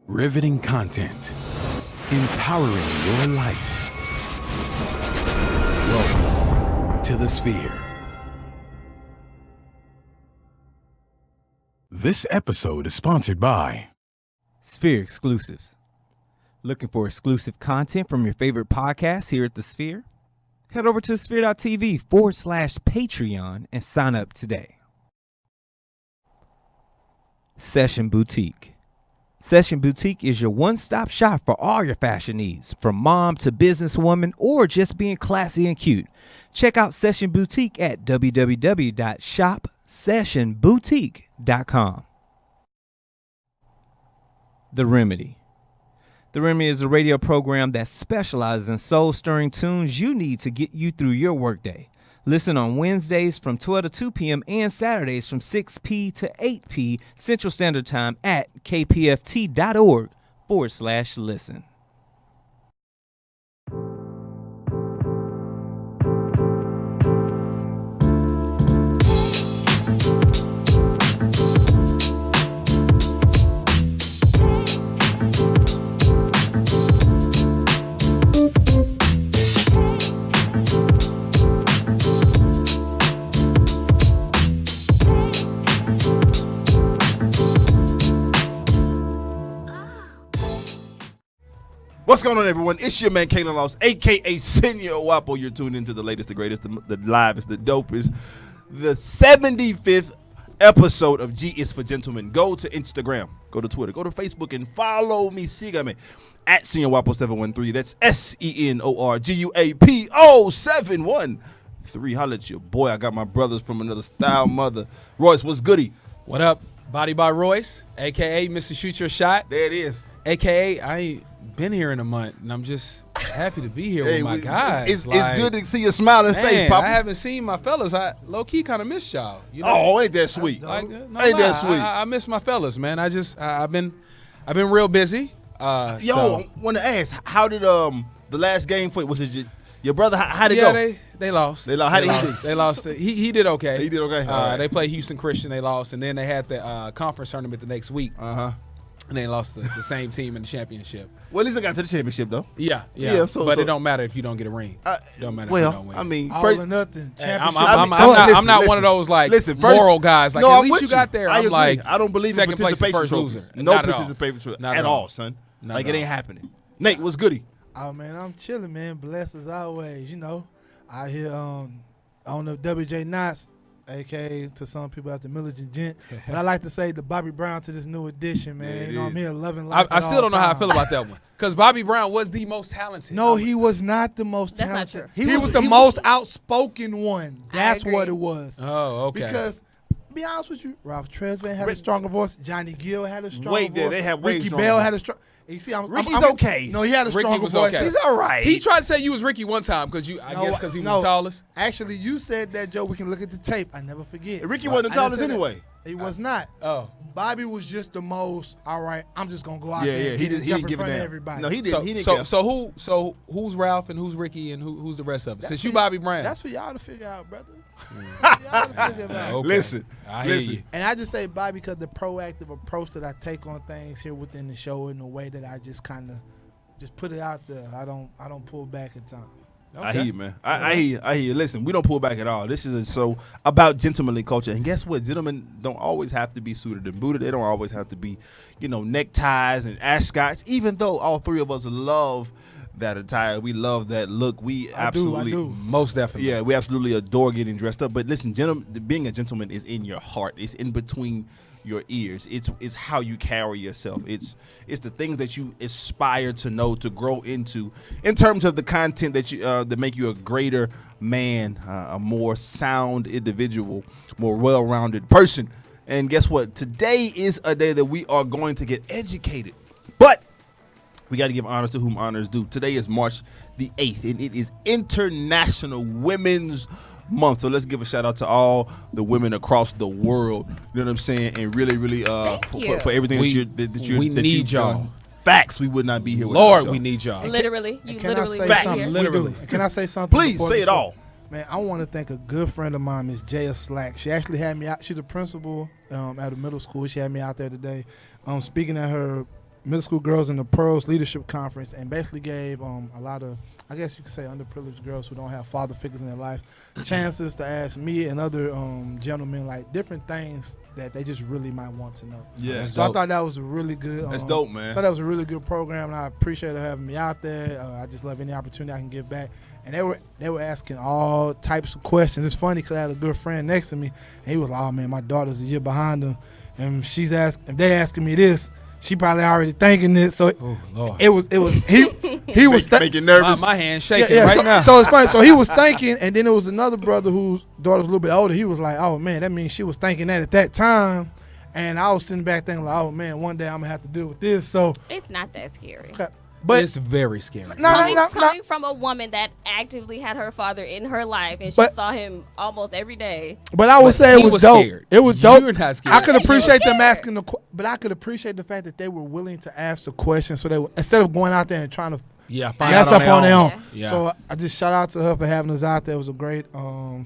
Riveting content. Empowering your life. Welcome to the Sphere. This episode is sponsored by Sphere Exclusives. Looking for exclusive content from your favorite podcasts here at the Sphere? Head over to sphere.tv/Patreon and sign up today. Session Boutique. Session Boutique is your one-stop shop for all your fashion needs, from mom to businesswoman or just being classy and cute. Check out Session Boutique at www.shopsessionboutique.com. The Remedy. The Remedy is a radio program that specializes in soul-stirring tunes you need to get you through your workday. Listen on Wednesdays from 12 to 2 p.m. and Saturdays from 6 p. to 8 p. Central Standard Time at kpft.org/listen. What's going on, everyone? It's your man, Kalen Loss, a.k.a. Senor Wapo. You're tuned into the latest, the greatest, the livest, the dopest, the 75th episode of G is for Gentlemen. Go to Instagram, go to Twitter, go to Facebook, and follow me, sígame, at Senor Wapo 713. That's SENORGUAPO 713. Holla at your boy. I got my brothers from another style mother. Royce, what's goody? What up? Body by Royce, a.k.a. Mr. Shoot Your Shot, There it is. a.k.a. I ain't been here in a month, and I'm just happy to be here with my guys. It's good to see your smiling face, Papa. I haven't seen my fellas. I low-key kind of miss y'all. You know? Oh, ain't that sweet? Ain't that sweet? I miss my fellas, man. I've been real busy. I want to ask, how did the last game for you? Was it your brother? How'd it go? They lost. They lost. How did he do? They lost. He did okay. He did okay. All right. They played Houston Christian. They lost, and then they had the conference tournament the next week. And they lost the same team in the championship. Well, at least they got to the championship, though. Yeah. But it don't matter if you don't get a ring. Don't matter if you don't win. I mean, all or nothing. Championship. I'm not one of those moral guys. Like, at least you got there. I I'm like, I don't believe in second place is participation first trophies. loser. No Not at all. participation trophies Not at at all, all. son. Not Like, at it ain't all. happening. Nate, what's goody? Oh, man, I'm chilling, man. Blessed as always. You know, I hear on the WJ Knots, a.k.a. to some people out the Militant Gent. But I like to say the Bobby Brown to this new edition, man. Yeah, you know, is. I'm here loving life. I still don't know how I feel about that one. Because Bobby Brown was the most talented. No, he was not the most That's not talented. true. He was the most outspoken one. That's agree. what it was. Oh, okay. Because, to be honest with you, Ralph Tresvant had a stronger voice. Johnny Gill had a stronger voice. They had way Ricky stronger Bell voice. had a strong. You see, Ricky's okay. No, he had a Ricky stronger was voice. okay. He's all right. He tried to say you was Ricky one time because he was the tallest. Actually, you said that, Joe. We can look at the tape. I never forget. Ricky wasn't the I tallest didn't say that. anyway. He was not. Oh. Bobby was just the most. All right, I'm just gonna go out Yeah, there. yeah. And He jump didn't in give a front of damn. everybody. No, he didn't. He didn't care. So who's Ralph and who's Ricky and who's the rest of it? Since you Bobby Brown. That's for y'all to figure out, brother. Y'all to figure out. Okay. Listen. I hear you. And I just say Bobby because the proactive approach that I take on things here within the show in the way that I just kind of just put it out there. I don't pull back at times. I hear you, man. I hear you. Listen, we don't pull back at all. This is a show about gentlemanly culture. And guess what? Gentlemen don't always have to be suited and booted. They don't always have to be, neckties and ascots, even though all three of us love that attire. We love that look. I do. Most definitely. Yeah, we absolutely adore getting dressed up. But listen, being a gentleman is in your heart. It's in between your ears. It's how you carry yourself. It's the things that you aspire to know, to grow into, in terms of the content that you that make you a greater man, a more sound individual, more well-rounded person. And guess what? Today is a day that we are going to get educated. But we got to give honor to whom honor is due. Today is March the 8th, and it is International Women's Month. So let's give a shout out to all the women across the world. You know what I'm saying? And really, really, for everything we need y'all. Done. Facts, we would not be here. Lord, y'all. we need y'all. Literally, you literally say be something? here. Literally. Can I say something? Please before say the it show? all. Man, I want to thank a good friend of mine, Miss Jaya Slack. She actually had me out. She's a principal at a middle school. She had me out there today, speaking at her middle school girls in the Pearls Leadership Conference, and basically gave a lot of, I guess you could say, underprivileged girls who don't have father figures in their life chances to ask me and other gentlemen like different things that they just really might want to know. Yeah. So I thought that was a really good. That's dope, man. I thought that was a really good program, and I appreciate her having me out there. I just love any opportunity I can give back. And they were asking all types of questions. It's funny because I had a good friend next to me, and he was like, "Oh man, my daughter's a year behind them, and if they asking me this, she probably already thinking this." So it was he was making nervous. My hand shaking right now. So it's funny. So he was thinking, and then there was another brother whose daughter was a little bit older. He was like, "Oh man, that means she was thinking that at that time." And I was sitting back thinking like, "Oh man, one day I'm gonna have to deal with this." So It's not that scary. but It's very scary. Coming from a woman that actively had her father in her life, and she saw him almost every day. But I would say it he was dope. scared. It was dope. You're not scared. I could Yeah, appreciate you were them scared. asking but I could appreciate the fact that they were willing to ask the question. So they instead of going out there and trying to Find mess out up on their own. Yeah. So I just shout out to her for having us out there. It was a great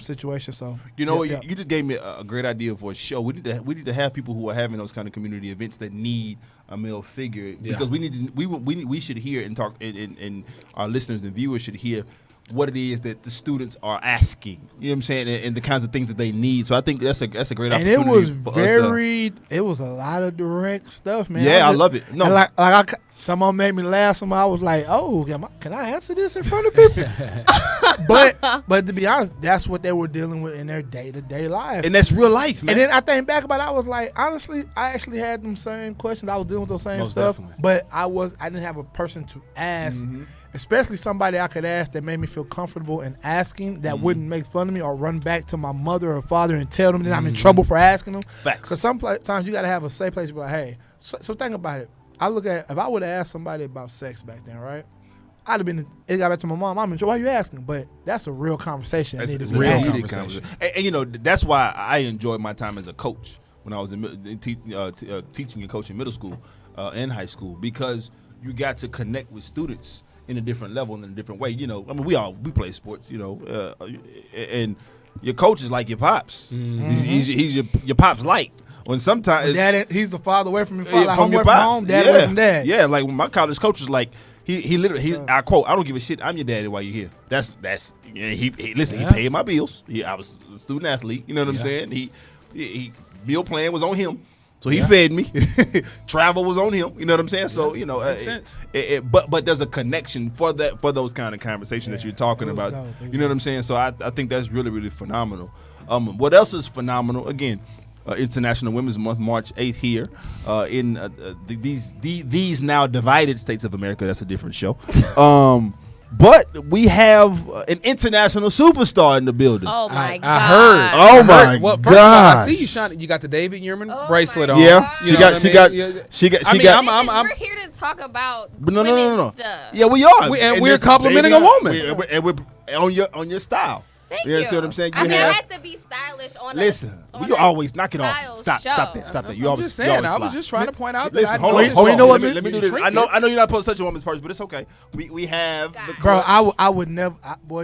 situation. So You know, yeah. you just gave me a great idea for a show. We need to have people who are having those kind of community events that need a male figure because we should hear and talk and our listeners and viewers should hear what it is that the students are asking. You know what I'm saying? And the kinds of things that they need. So I think that's a great And opportunity. it was for us to- it was a lot of direct stuff, man. Yeah, I love it. No. And someone made me laugh. Someone I was like, "Oh, can I answer this in front of people?" but to be honest, that's what they were dealing with in their day-to-day life. and that's real life, man. And then I think back about it, I was like, honestly, I actually had them same questions. I was dealing with those same Most stuff, definitely. but I didn't have a person to ask, especially somebody I could ask that made me feel comfortable in asking that wouldn't make fun of me or run back to my mother or father and tell them that I'm in trouble for asking them. Facts. Because sometimes you got to have a safe place to be like, hey, so think about it. I look at if I would have asked somebody about sex back then, right? I'd have been. It got back to my mom. I'm why you asking? But that's a real conversation. that needed It's to a be real had. heated conversation. And you know that's why I enjoyed my time as a coach when I was teaching and coaching middle school and high school because you got to connect with students in a different level and in a different way. You know, I mean we play sports. You know, and your coach is like your pops. He's your pops light. When sometimes He's the father away from your Yeah, father, like from home your away from pops. home, dad away from dad. Yeah, like when my college coach was like, he literally, I quote, "I don't give a shit. I'm your daddy while you're here." That's he listen. He paid my bills. I was a student athlete. You know what I'm saying? He bill plan was on him, so he fed me. Travel was on him. You know what I'm saying? So you know, Makes sense. but there's a connection for those kind of conversations that you're talking it was about. dope. You know what I'm saying? So I think that's really really phenomenal. What else is phenomenal? Again. International Women's Month, March 8th here in these now divided states of America. That's a different show. But we have an international superstar in the building. Oh my god! I heard. Oh my Well, first of all, I gosh. see you shining. You got the David Yearman Oh bracelet my on. Yeah, God. she You know got, what she I got, mean? she got, I she mean, got. We're here to talk about No. women's stuff. Yeah, we are. And we're this- complimenting a woman. And we're on your style. Thank You you. understand what I'm saying? I You mean, have- I had to be stylish on Listen, on you a always knock it off. style Stop show. that. You I'm always, just you saying. always I was fly. just trying to point out that Listen, I hold noticed on. you know what, Let me do this. I know you're not supposed to touch a woman's purse, but it's okay. We have the Bro, I would never, I know,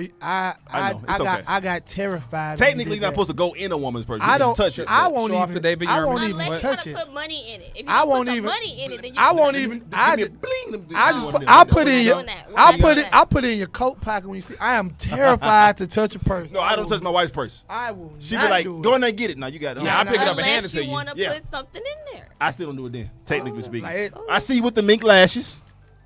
it's okay. got terrified. when you technically did not that. supposed to go in a woman's purse. You I can don't touch it. I but- won't Show off even. the David I Yearman. won't even Unless touch you it. want to put money in it. If you I put won't the even. money in it, then you I can won't put even. it. I Give just. me a bling. I just. No, I'll we're put it not in your. doing that. We're I'll not put doing it. that. I'll put it in your coat pocket when you see. I am terrified to touch a purse. No, I don't touch my wife's purse. I will. She not be like, do it. go in there and get it. Now you got it. Yeah, I pick it up and hand it Unless to you you. want to Yeah. put something in there. I still don't do it then. Technically speaking, Like it- I see you with the mink lashes.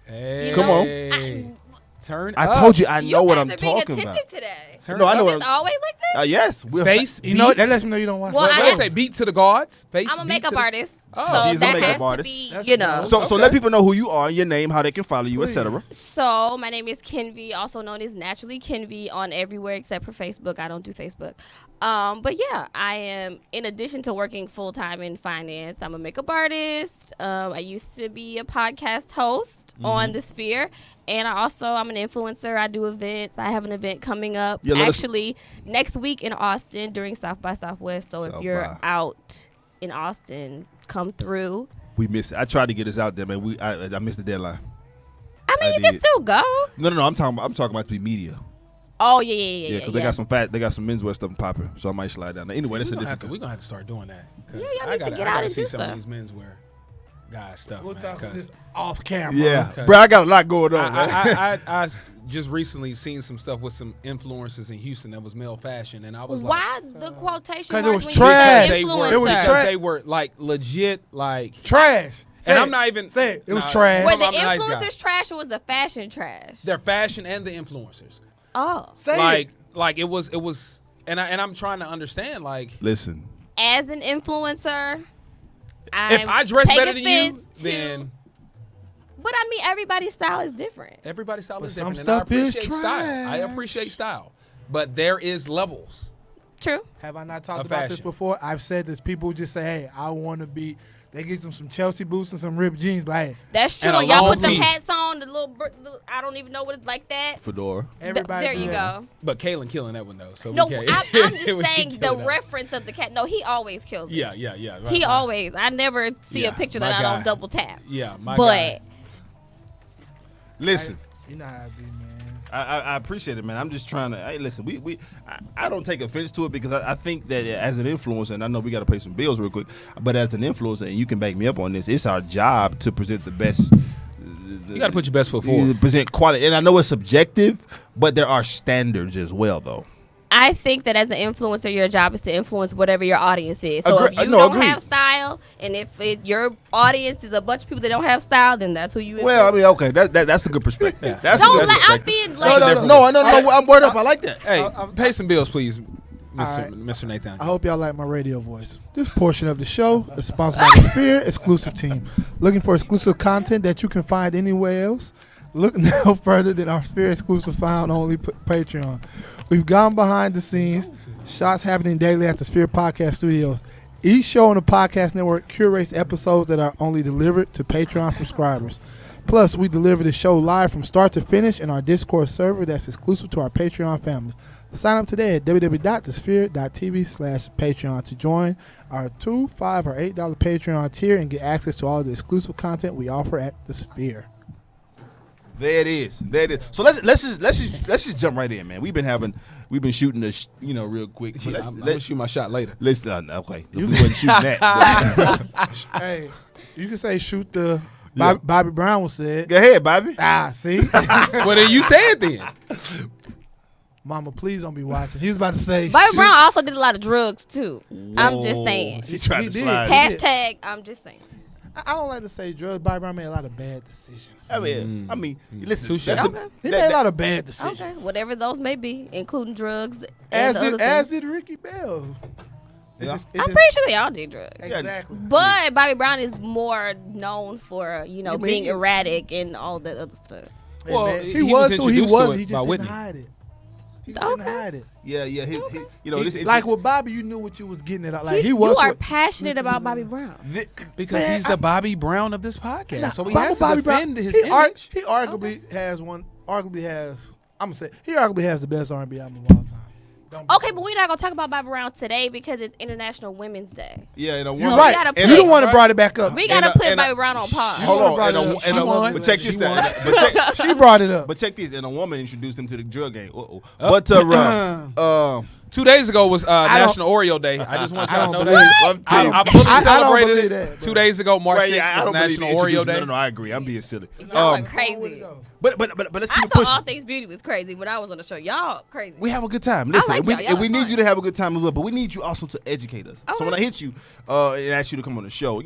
Hey, Come on. Turn I up. told you I know you what guys I'm are being talking attentive about. today. Turn No, I know Is what it I'm. always like this? Yes, we're Face. You know beats. that lets me know you don't watch. Well, that I show. am- say beat to the guards. Face. I'm a beat makeup to the- artist. Oh. So She's a that makeup has artist. to be, That's you know. dope. So let people know who you are, your name, how they can follow you, Please. etc. So my name is Kenvi, also known as Naturally Kenvi on everywhere except for Facebook. I don't do Facebook. But yeah, I am, in addition to working full time in finance, I'm a makeup artist. I used to be a podcast host on The Sphere. And I'm an influencer. I do events. I have an event coming up Yeah, let us- actually next week in Austin during South by Southwest. So if South you're by. out in Austin, come through. We missed it. I tried to get us out there, man. I missed the deadline. I mean, I you can did. still go. No. I'm talking about to be media. Oh, yeah. Yeah, because they got some they got some menswear stuff popping, so I might slide down there. Anyway, that's a We're different. gonna have to start doing that. 'cause Yeah, y'all I need to gotta get out and see do some of stuff. these menswear. guys stuff, We'll man. talk 'cause this off camera. Yeah, Okay. bro, I got a lot going on. man. I just recently seen some stuff with some influencers in Houston that was male fashion, and I was like, Why the quotation? 'Cause it marks was when trash. you they say were, It was influencer? trash. they were like legit, like, Trash. and Say I'm it. not even Say it. It was nah, trash. Were I'm the a nice guy. influencers trash or was the fashion trash? They're fashion and the influencers. Oh, Say it. Like it was, and I'm trying to understand, like, Listen, as an influencer, if I dress take better than you, offense to- then But I mean, everybody's style is different. everybody's style But is some different. And I stuff is appreciate style. I trash. appreciate style, but there is levels. True. Have I not talked Of about this fashion. before? I've said this. People just say, "Hey, I want to be." They get some Chelsea boots and some ripped jeans, but hey, That's true. And a Y'all long put them tee. hats on, the little, I don't even know what it's like that. fedora. everybody. There do you that. go. But Kalen killing that one though. So No, we I'm can't. just we saying can't the kill that. reference of the cat. No, he always kills it. Yeah. Right, He right. always. I never see Yeah, a picture my that I guy. don't double tap. Yeah, my But guy. Listen, You know how I be, man. I appreciate it, man. I'm just trying to. Hey, listen, I don't take offense to it because I think that as an influencer, and I know we got to pay some bills real quick, but as an influencer, and you can back me up on this, it's our job to present the best. You got to put your best foot forward. Present quality, and I know it's subjective, but there are standards as well, though. I think that as an influencer, your job is to influence whatever your audience is. So Agree- if you no, don't agreed. have style, and if your audience is a bunch of people that don't have style, then that's who you influence. Well, I mean, okay, that's a good perspective. Yeah. That's Don't a good let I'm perspective. being No, like no, I'm word up. I like that. Hey, pay some bills, please, right. Mr. Nathan. I hope y'all like my radio voice. This portion of the show is sponsored by the Sphere Exclusive Team. Looking for exclusive content that you can find anywhere else? Look no further than our Sphere Exclusive Found Only Patreon. We've gone behind the scenes, shots happening daily at the Sphere Podcast Studios. Each show on the podcast network curates episodes that are only delivered to Patreon subscribers. Plus, we deliver the show live from start to finish in our Discord server that's exclusive to our Patreon family. Sign up today at www.thesphere.tv/Patreon to join our $2, $5, or $8 Patreon tier and get access to all of the exclusive content we offer at the Sphere. There it is. So let's just jump right in, man. We've been shooting this, real quick. So I'm gonna shoot my shot later. let's okay. We wasn't shooting that. but- Hey, you can say shoot the Yeah. Bobby Brown was said. Go ahead, Bobby. See? Well, then you say it then. Mama, please don't be watching. He was about to say Bobby shoot. Brown also did a lot of drugs too. I'm just saying. She tried He to did. slide. Hashtag. I'm just saying. I don't like to say drugs. Bobby Brown made a lot of bad decisions. I mean, listen. Touche. that's the- Okay. He that- made a that- lot of bad decisions. Okay, whatever those may be, including drugs. As and the did, other as things. did Ricky Bell. It Yeah. just- it I'm just- pretty sure they all did drugs. Exactly. But Bobby Brown is more known for, mean being he- erratic and all that other stuff. Hey, Well, man, he he was was who he introduced to was. it He by just Whitney. didn't hide it. He just didn't Okay. hide it. Yeah. This Like with Bobby, you knew what you was getting at. Like He's- he was. you are what- passionate about Bobby Brown. Because Man, he's the Bobby Brown of this podcast, Nah, so he Bobby- has to Bobby defend Brown, his he image. He arguably has one. Arguably has. I'm gonna say he arguably has the best R&B album of all time. Don't be- Okay, but we're not gonna talk about Bobby Brown today because it's International Women's Day. Yeah, and a You're woman. right. gotta You put- the one that brought it back up. We gotta And, put and, Bobby Brown on pause. Hold on, brought and it up. She won. but check this She out. won. But check, She brought it up. but check this, and a woman introduced him to the drug game. But 2 days ago was don't- National Oreo Day. I just want I y'all to don't know believe that. it. I fully I don't celebrated believe it. that, 2 bro. days ago, March 6th I was don't believe National they Oreo introduced Day. him. No, I agree. I'm being silly. Y'all are crazy. But let's I keep it thought pushing. All Things Beauty was crazy when I was on the show. Y'all crazy. We have a good time. Listen, like and we, y'all. Y'all and we are need fun. you to have a good time as well. But we need you also to educate us. So Okay. when I hit you and ask you to come on the show,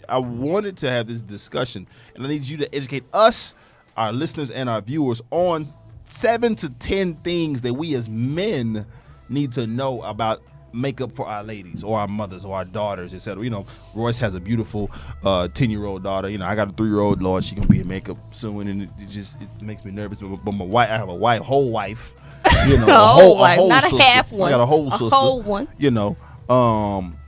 I wanted to have this discussion, and I need you to educate us, our listeners, and our viewers on 7 to 10 things that we as men need to know about makeup for our ladies or our mothers or our daughters, etc. Royce has a beautiful 10-year-old daughter. I got a 3-year-old. Lord, she gonna be in makeup soon, and it makes me nervous. But my wife, I have a whole wife. A whole wife, not a sister. half one. I got a whole A sister. whole one.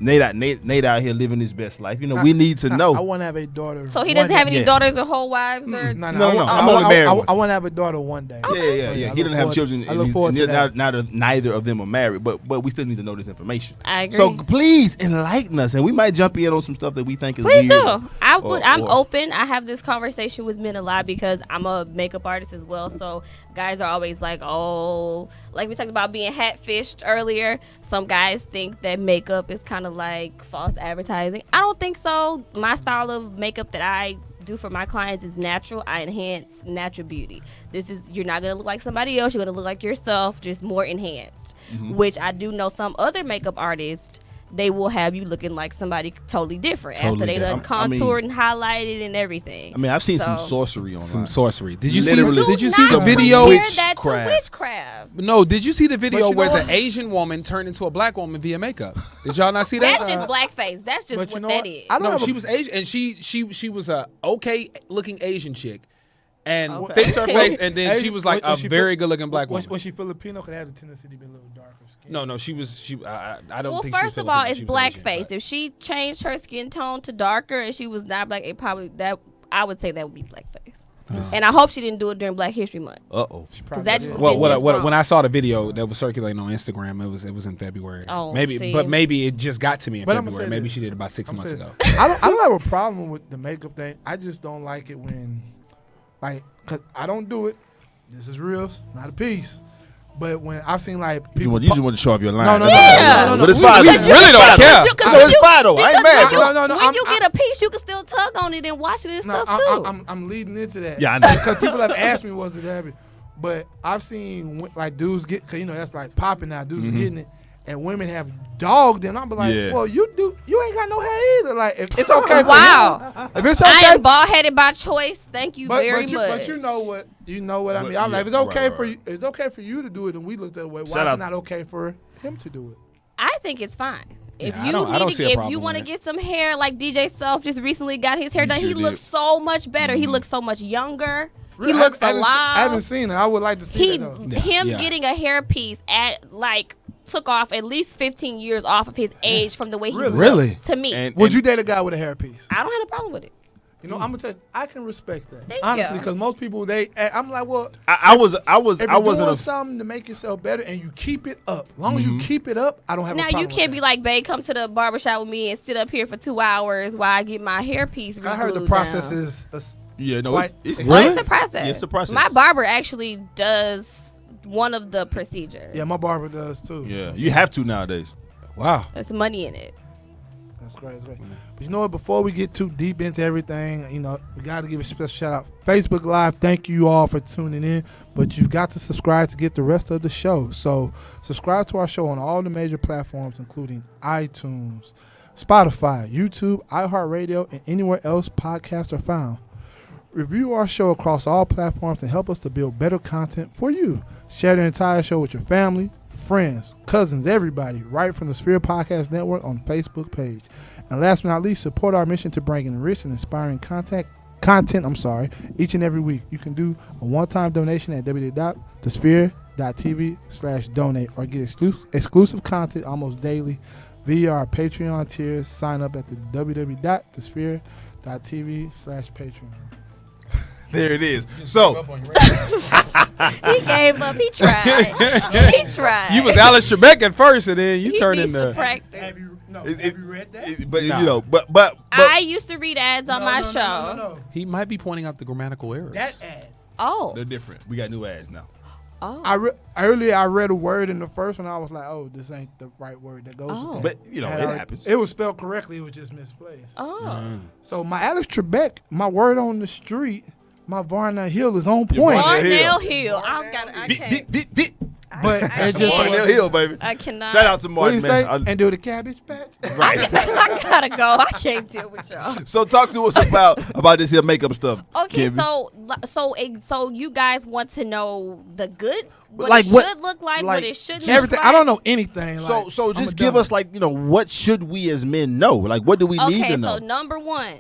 Nate out here living his best life. We need to know. I want to have a daughter. So he one doesn't have day. any daughters or whole wives or No, No, I I'm only married one. I want to have a daughter one day. Yeah. So, He I doesn't look have forward- children. I look forward to that. Neither of them are married, but we still need to know this information. I agree. So please enlighten us, and we might jump in on some stuff that we think is Please weird. do. I'm or- open. I have this conversation with men a lot because I'm a makeup artist as well. So guys are always like, oh, like we talked about being hat fished earlier. Some guys think that makeup is kind of like false advertising. I don't think so. My style of makeup that I do for my clients is natural. I enhance natural beauty. You're not gonna look like somebody else. You're gonna look like yourself, just more enhanced. Which I do know some other makeup artists, they will have you looking like somebody totally different after they done contoured and highlighted and everything. I mean, I've seen some sorcery online. Some sorcery. Did you see Literally. the video? That to witchcraft. No, did you see the video you where know the Asian woman turned into a black woman via makeup? Did y'all not see that? That's just blackface. That's just what that is. No, she was Asian, and she was a okay looking Asian chick, and fixed her face, and then she was like a very good looking black woman. Was she Filipino? Could have the tendency to be a little darker skin. No, she was. I don't Well, think. first of all, it's blackface. If she changed her skin tone to darker and she was not black, I would say that would be blackface. And I hope she didn't do it during Black History Month. When I saw the video that was circulating on Instagram, it was in February. Maybe it just got to me in February. Maybe she did it about 6 months ago. I don't have a problem with the makeup thing. I just don't like it when, cause I don't do it. This is real, not a piece. But when I've seen people, you just want to show off your line. No. But it's fine. We really don't care. It's fine though. I ain't mad, bro. When you get a piece, you can still tug on it and wash it and stuff too. I'm leading into that. Yeah, I know. Because people have asked me, was it happy? But I've seen dudes get, cause that's like popping now. Dudes getting it, and women have dogged them. I'm like, well, you ain't got no hair either. Like, if it's okay. Wow. If it's okay, I am bald headed by choice. Thank you very much. But you know what I mean. I'm like, if it's okay for you, it's okay for you to do it, and we looked at it. Why is it not okay for him to do it? I think it's fine. If Yeah, you want to get some hair, like DJ Self just recently got his hair done, he looks so much better. He looks so much younger. He looks alive. I haven't seen it. I would like to see it though. Getting a hairpiece took off at least 15 years off of his age from the way he looked to me. Would you date a guy with a hairpiece? I don't have a problem with it. I'm gonna tell you, I can respect that. Thank honestly, you. because most people I'm like, well, I wasn't doing something to make yourself better, and you keep it up. As long as you keep it up, I don't have a problem. Now you can't be like, babe, come to the barbershop with me and sit up here for 2 hours while I get my hairpiece. I heard the process is. It's a process. Yeah, it's a process. My barber actually does one of the procedures. Yeah, my barber does too. Yeah, you have to nowadays. Wow, there's money in it. That's great. But you know what? Before we get too deep into everything, we got to give a special shout out. Facebook Live, thank you all for tuning in. But you've got to subscribe to get the rest of the show. So subscribe to our show on all the major platforms, including iTunes, Spotify, YouTube, iHeartRadio, and anywhere else podcasts are found. Review our show across all platforms and help us to build better content for you. Share the entire show with your family, friends, cousins, everybody, right from the Sphere Podcast Network on Facebook page. And last but not least, support our mission to bring in rich and inspiring content each and every week. You can do a one-time donation at www.thesphere.tv/donate or get exclusive content almost daily via our Patreon tiers. Sign up at the www.thesphere.tv/Patreon. There it is. So he gave up. He tried. He tried. You was Alice Trebek at first, and then you turned into. Have you read that? But I used to read ads on my show. No. He might be pointing out the grammatical errors. That ad. Oh. they're different. We got new ads now. Oh. Earlier, I read a word in the first one. I was like, "Oh, this ain't the right word that goes with that." But it happens. It was spelled correctly. It was just misplaced. Oh. So my Alex Trebek, my word on the street, my Varna Hill is on point. Varnell Hill. I can't. But it just Varnell Hill, baby. I cannot. Shout out to What do Martin, you say? And do the cabbage patch. Right. I gotta go. I can't deal with y'all. So talk to us about this here makeup stuff. Okay, Kenvi. so you guys want to know the good, what Like it what- should look like, what it shouldn't. Everything. look I don't like? know anything. So I'm just a give dummy. us what should we as men know? Like what do we need to know? Okay, so number one,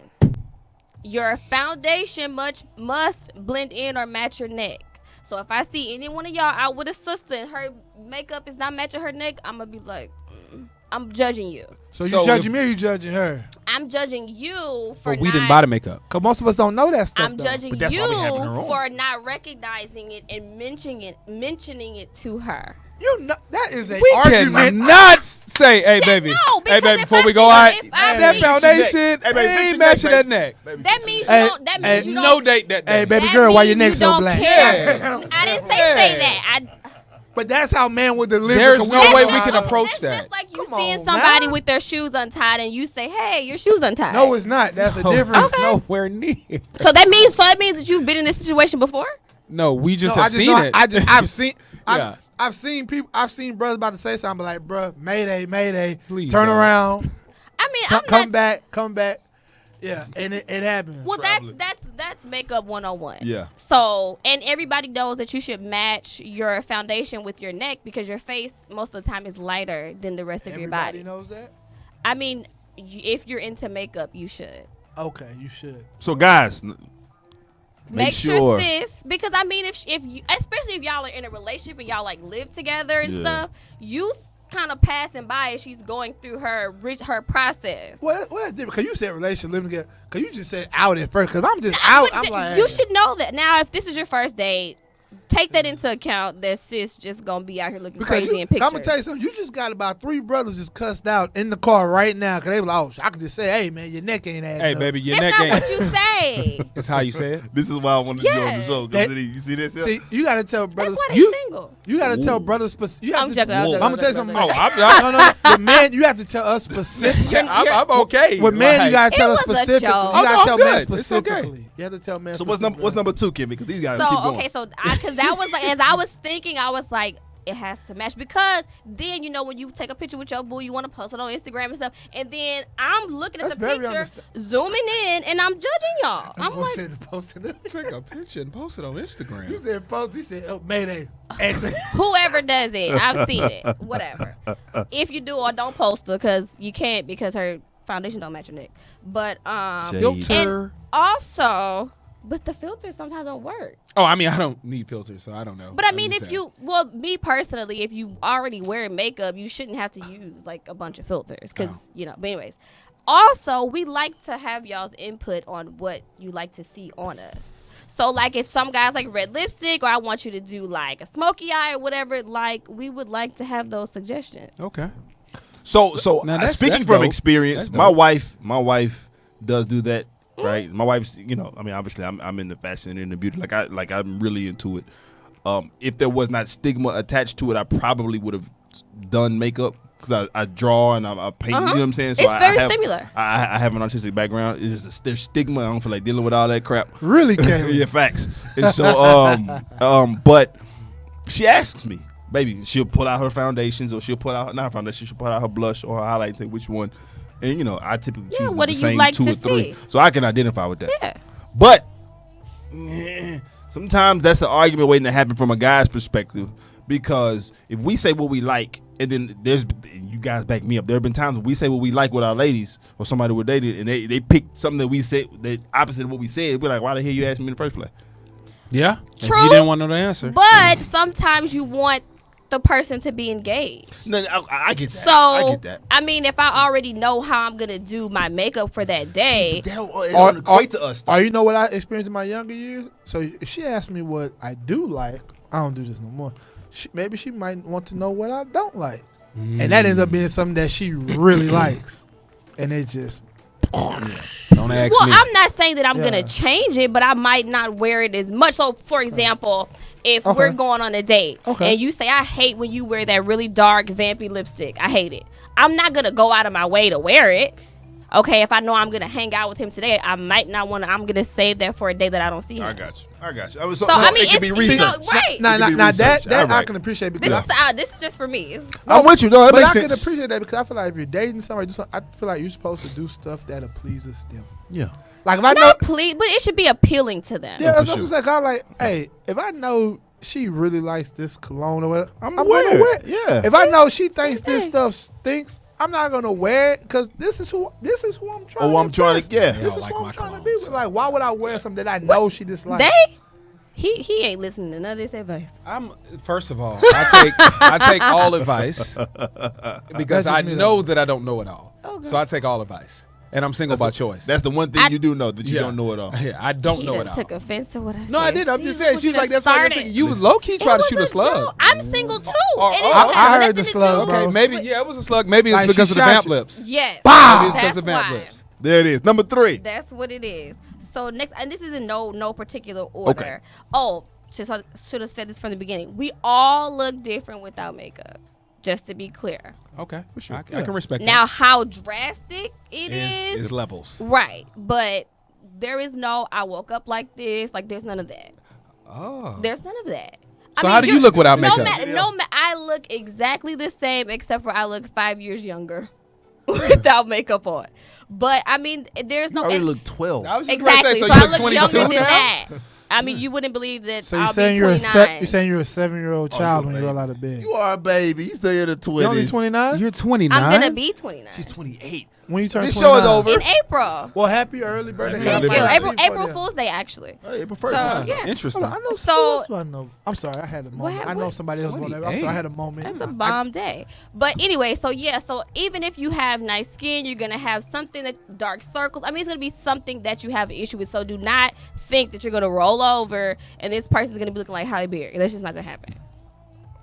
your foundation must blend in or match your neck. So if I see any one of y'all out with a sister and her makeup is not matching her neck, I'm gonna be like, I'm judging you. So you judging me or you judging her? I'm judging you for we didn't buy the makeup. Because most of us don't know that stuff. I'm judging But that's why we having her you on. for not recognizing it and mentioning it to her. You know that is a We argument. cannot say, "Hey, baby, no, hey, because baby, if before I we go see- out, if I that see- foundation Hey, baby, fix ain't your matching neck, that neck." That means you Hey, don't. That hey, means you No don't. date that day. Hey, baby That girl, why your means neck you so don't black? care. Yeah. I didn't say Yeah. that. But that's how man would deliver. There's no way we That's can just- approach that's that. just like you Come seeing on, somebody man. with their shoes untied and you say, "Hey, your shoes untied." No, it's not. That's a difference. Okay. Nowhere near. So that means that you've been in this situation before. No, we just No, have seen it. I've Yeah. seen people. I've seen brothers about to say something like, "Bruh, Mayday, Mayday, Please turn don't. around, I mean, come back." Yeah, and it happens. Well, that's makeup 101. Yeah. So, and everybody knows that you should match your foundation with your neck because your face most of the time is lighter than the rest of your body. Everybody knows that. I mean, if you're into makeup, you should. Okay, you should. So guys, Make sure, sis, because I mean, if you, especially if y'all are in a relationship and y'all like live together and stuff, you kind of passing by as she's going through her process. Well, that's different. Cause you said relationship living together. Cause you just said out at first. Cause I'm just out. I'm like, you should know that now. If this is your first date, take that into account. That sis just gonna be out here looking crazy in pictures. I'm gonna tell you something. You just got about 3 brothers just cussed out in the car right now. Cause they were like, oh, I could just say, hey man, your neck ain't adding Hey, up. baby, your That's neck not ain't. what you say. That's how you say it. this is why I wanted to be on the Yes. show. That- You see this? See, you gotta tell brothers. That's why they single. You gotta tell brothers. You have I'm to, joking. I'm I'm joking. gonna tell you something. Oh, No. The man, you have to tell us specifically. I'm okay. With men, you gotta It tell us was a specifically. You joke. gotta I'm tell good. men It's okay. specifically. You have to tell men. So what's number 2, Kimmy? Because these guys keep So going. okay, so because that was like, as I was thinking, I was like, it has to match because then when you take a picture with your boo, you want to post it on Instagram and stuff, and then I'm looking at That's the very picture, zooming in, and I'm judging y'all. I'm like, said posting it. Take a picture and post it on Instagram. You said post. He said, oh, Mayday. Exit. whoever does it, I've seen it. Whatever. If you do or don't post her, because you can't because her foundation don't match your neck. But Shade. Filter. also, but the filters sometimes don't work. Oh, I mean, I don't need filters, so I don't know. But I I'm mean, just if saying. me personally, if you already wear makeup, you shouldn't have to use like a bunch of filters because, but anyways. Also, we like to have y'all's input on what you like to see on us. So like if some guys like red lipstick or I want you to do like a smoky eye or whatever, like we would like to have those suggestions. Okay. So Now that's speaking from dope. experience, That's my dope. wife does do that, right? My wife's, I mean, obviously I'm in the fashion and in the beauty, I'm really into it. If there was not stigma attached to it, I probably would have done makeup because I draw and I paint. You know what I'm saying? So It's very I have, similar. I have an artistic background. There's stigma. I don't feel like dealing with all that crap. Really, Caleb? Yeah, facts. And so, but she asks me, baby, she'll pull out her foundations or she'll pull out not her foundation, she'll pull out her blush or her highlight, say which one. And I typically choose what the do you same like 2 to or 3, see? so I can identify with that. Yeah. But sometimes that's the argument waiting to happen from a guy's perspective, because if we say what we like, and then you guys back me up. There have been times when we say what we like with our ladies or somebody we're dating, and they pick something that we said that opposite of what we said. We're like, why the hell you asked me in the first place? Yeah. True. If you didn't want to know the answer. But sometimes you want the person to be engaged. No, I get that. So, I get that. I mean, if I already know how I'm going to do my makeup for that day, That don't equate to us. Or you know what I experienced in my younger years? So if she asked me what I do like, I don't do this no more. Maybe she might want to know what I don't like. And that ends up being something that she really likes. And it just... Don't ask well, me. I'm not saying that I'm Yeah. going to change it, but I might not wear it as much. So, for example, if Okay. we're going on a date Okay. and you say, I hate when you wear that really dark, vampy lipstick. I hate it. I'm not going to go out of my way to wear it. Okay, if I know I'm going to hang out with him today, I might not want to. I'm going to save that for a day that I don't see him. I got you. So, I mean, it can be it's research. right. Now It can be that research. I Alright. can appreciate This because... this is just for me. I'm with you. No, that But makes I sense. can appreciate that because I feel like if you're dating somebody, I feel like you're supposed to do stuff that'll pleases them. Yeah. Like if I know... Not please, but it should be appealing to them. Yeah, for that's what I'm saying. I'm like, hey, if I know she really likes this cologne or whatever, I'm gonna wear wear it. it. Yeah. If I know she thinks this thing. stuff stinks, I'm not gonna wear it because this is who I'm trying. Oh, I'm trying to. Yeah. This I is like who my I'm trying to colognes, be with. so. Like, why would I wear something that I know she dislikes? He ain't listening to none of this advice. First of all, I take all advice because That's just I me, know though. that I don't know it all. Okay. So I take all advice, and I'm single by choice. That's the one thing you do know that you Yeah. don't know it all. Yeah, I don't He know done it all. took offense to what I said. No, I didn't. I'm See, just look saying. what She you was like, done that's why started. you was low key trying to shoot a slug. Joke. I'm single too. Oh, and it oh, don't I have heard the nothing to slug, do- bro. Okay, maybe it was a slug. Maybe it's Like, because she of the shot vamp you. lips. Yes. Maybe it's because That's of vamp why. lips. There it is. Number 3. That's what it is. So next, and this is in no particular order. Okay. Oh, should have said this from the beginning. We all look different without makeup. Just to be clear. Okay, for sure. I can respect Now, that. how drastic it is, Is levels. right? But there is no. I woke up like this. Like there's none of that. Oh. There's none of that. So how do you look without makeup? I look exactly the same, except for I look 5 years younger without makeup on. But I mean, there's no. You already look 12. I was just Exactly. Gonna say, So you I look look 22 younger than now? that. I mean, you wouldn't believe that So you're I'll saying be you're 29. you're saying you're a 7-year-old child when you roll out of bed. You are a baby. You stay in the 20s. You only 29? You're 29. I'm gonna be 29 She's 28. When you turn This 29? show is over. in April. Well, happy early birthday. Thank Happy you. birthday. April Fool's Day, actually. Hey, April So 1st. yeah, Interesting. I know. So- I know. I'm sorry. I had a moment. happened? I know somebody else. I'm sorry. I had a moment. that's a bomb day. But anyway, so yeah, so even if you have nice skin, you're gonna have something that dark circles. I mean, it's gonna be something that you have an issue with. So do not think that you're gonna roll over and this person's gonna be looking like Halle Berry. That's just not gonna happen.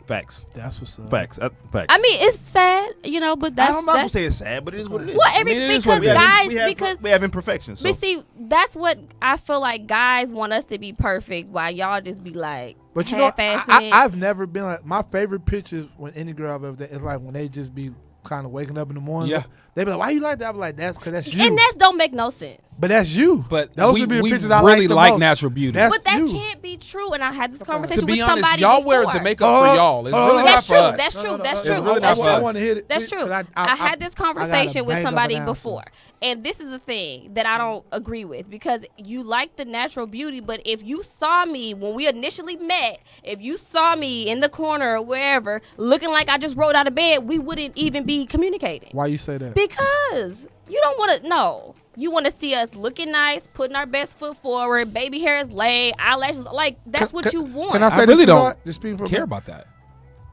Facts. That's what's up. Facts. Facts. I mean, it's sad, but that's I'm not going to that's say it's sad, but it is what it is. well, I mean, it is what because it is. guys, because we have imperfections. So. but see, that's what I feel like. Guys want us to be perfect, while y'all just be like, But you know, half-assing it. I've never been like, my favorite pictures when any girl I've ever dated is like when they just be kind of waking up in the morning. Yeah. They be like, why you like that? I'm like, that's because that's you. and that don't make no sense. But that's you. But those we, would be the we pictures I really like the like most. natural beauty. That's But that you. can't be true. And I had this To conversation be with honest, somebody y'all before. wear the makeup for y'all. It's really That's not for true. us. That's true. That's It's true. really not That's for us. true. want to hit it. That's true. 'cause I had this conversation with bang up somebody an answer. before, and this is the thing that I don't agree with, because you like the natural beauty, but if you saw me when we initially met, if you saw me in the corner or wherever looking like I just rolled out of bed, we wouldn't even be communicating. Why you say that? Because you don't want to know. You want to see us looking nice, putting our best foot forward, baby hair is laid, eyelashes, like that's what you want. Can I say I this? really don't Just speaking for care me? about that.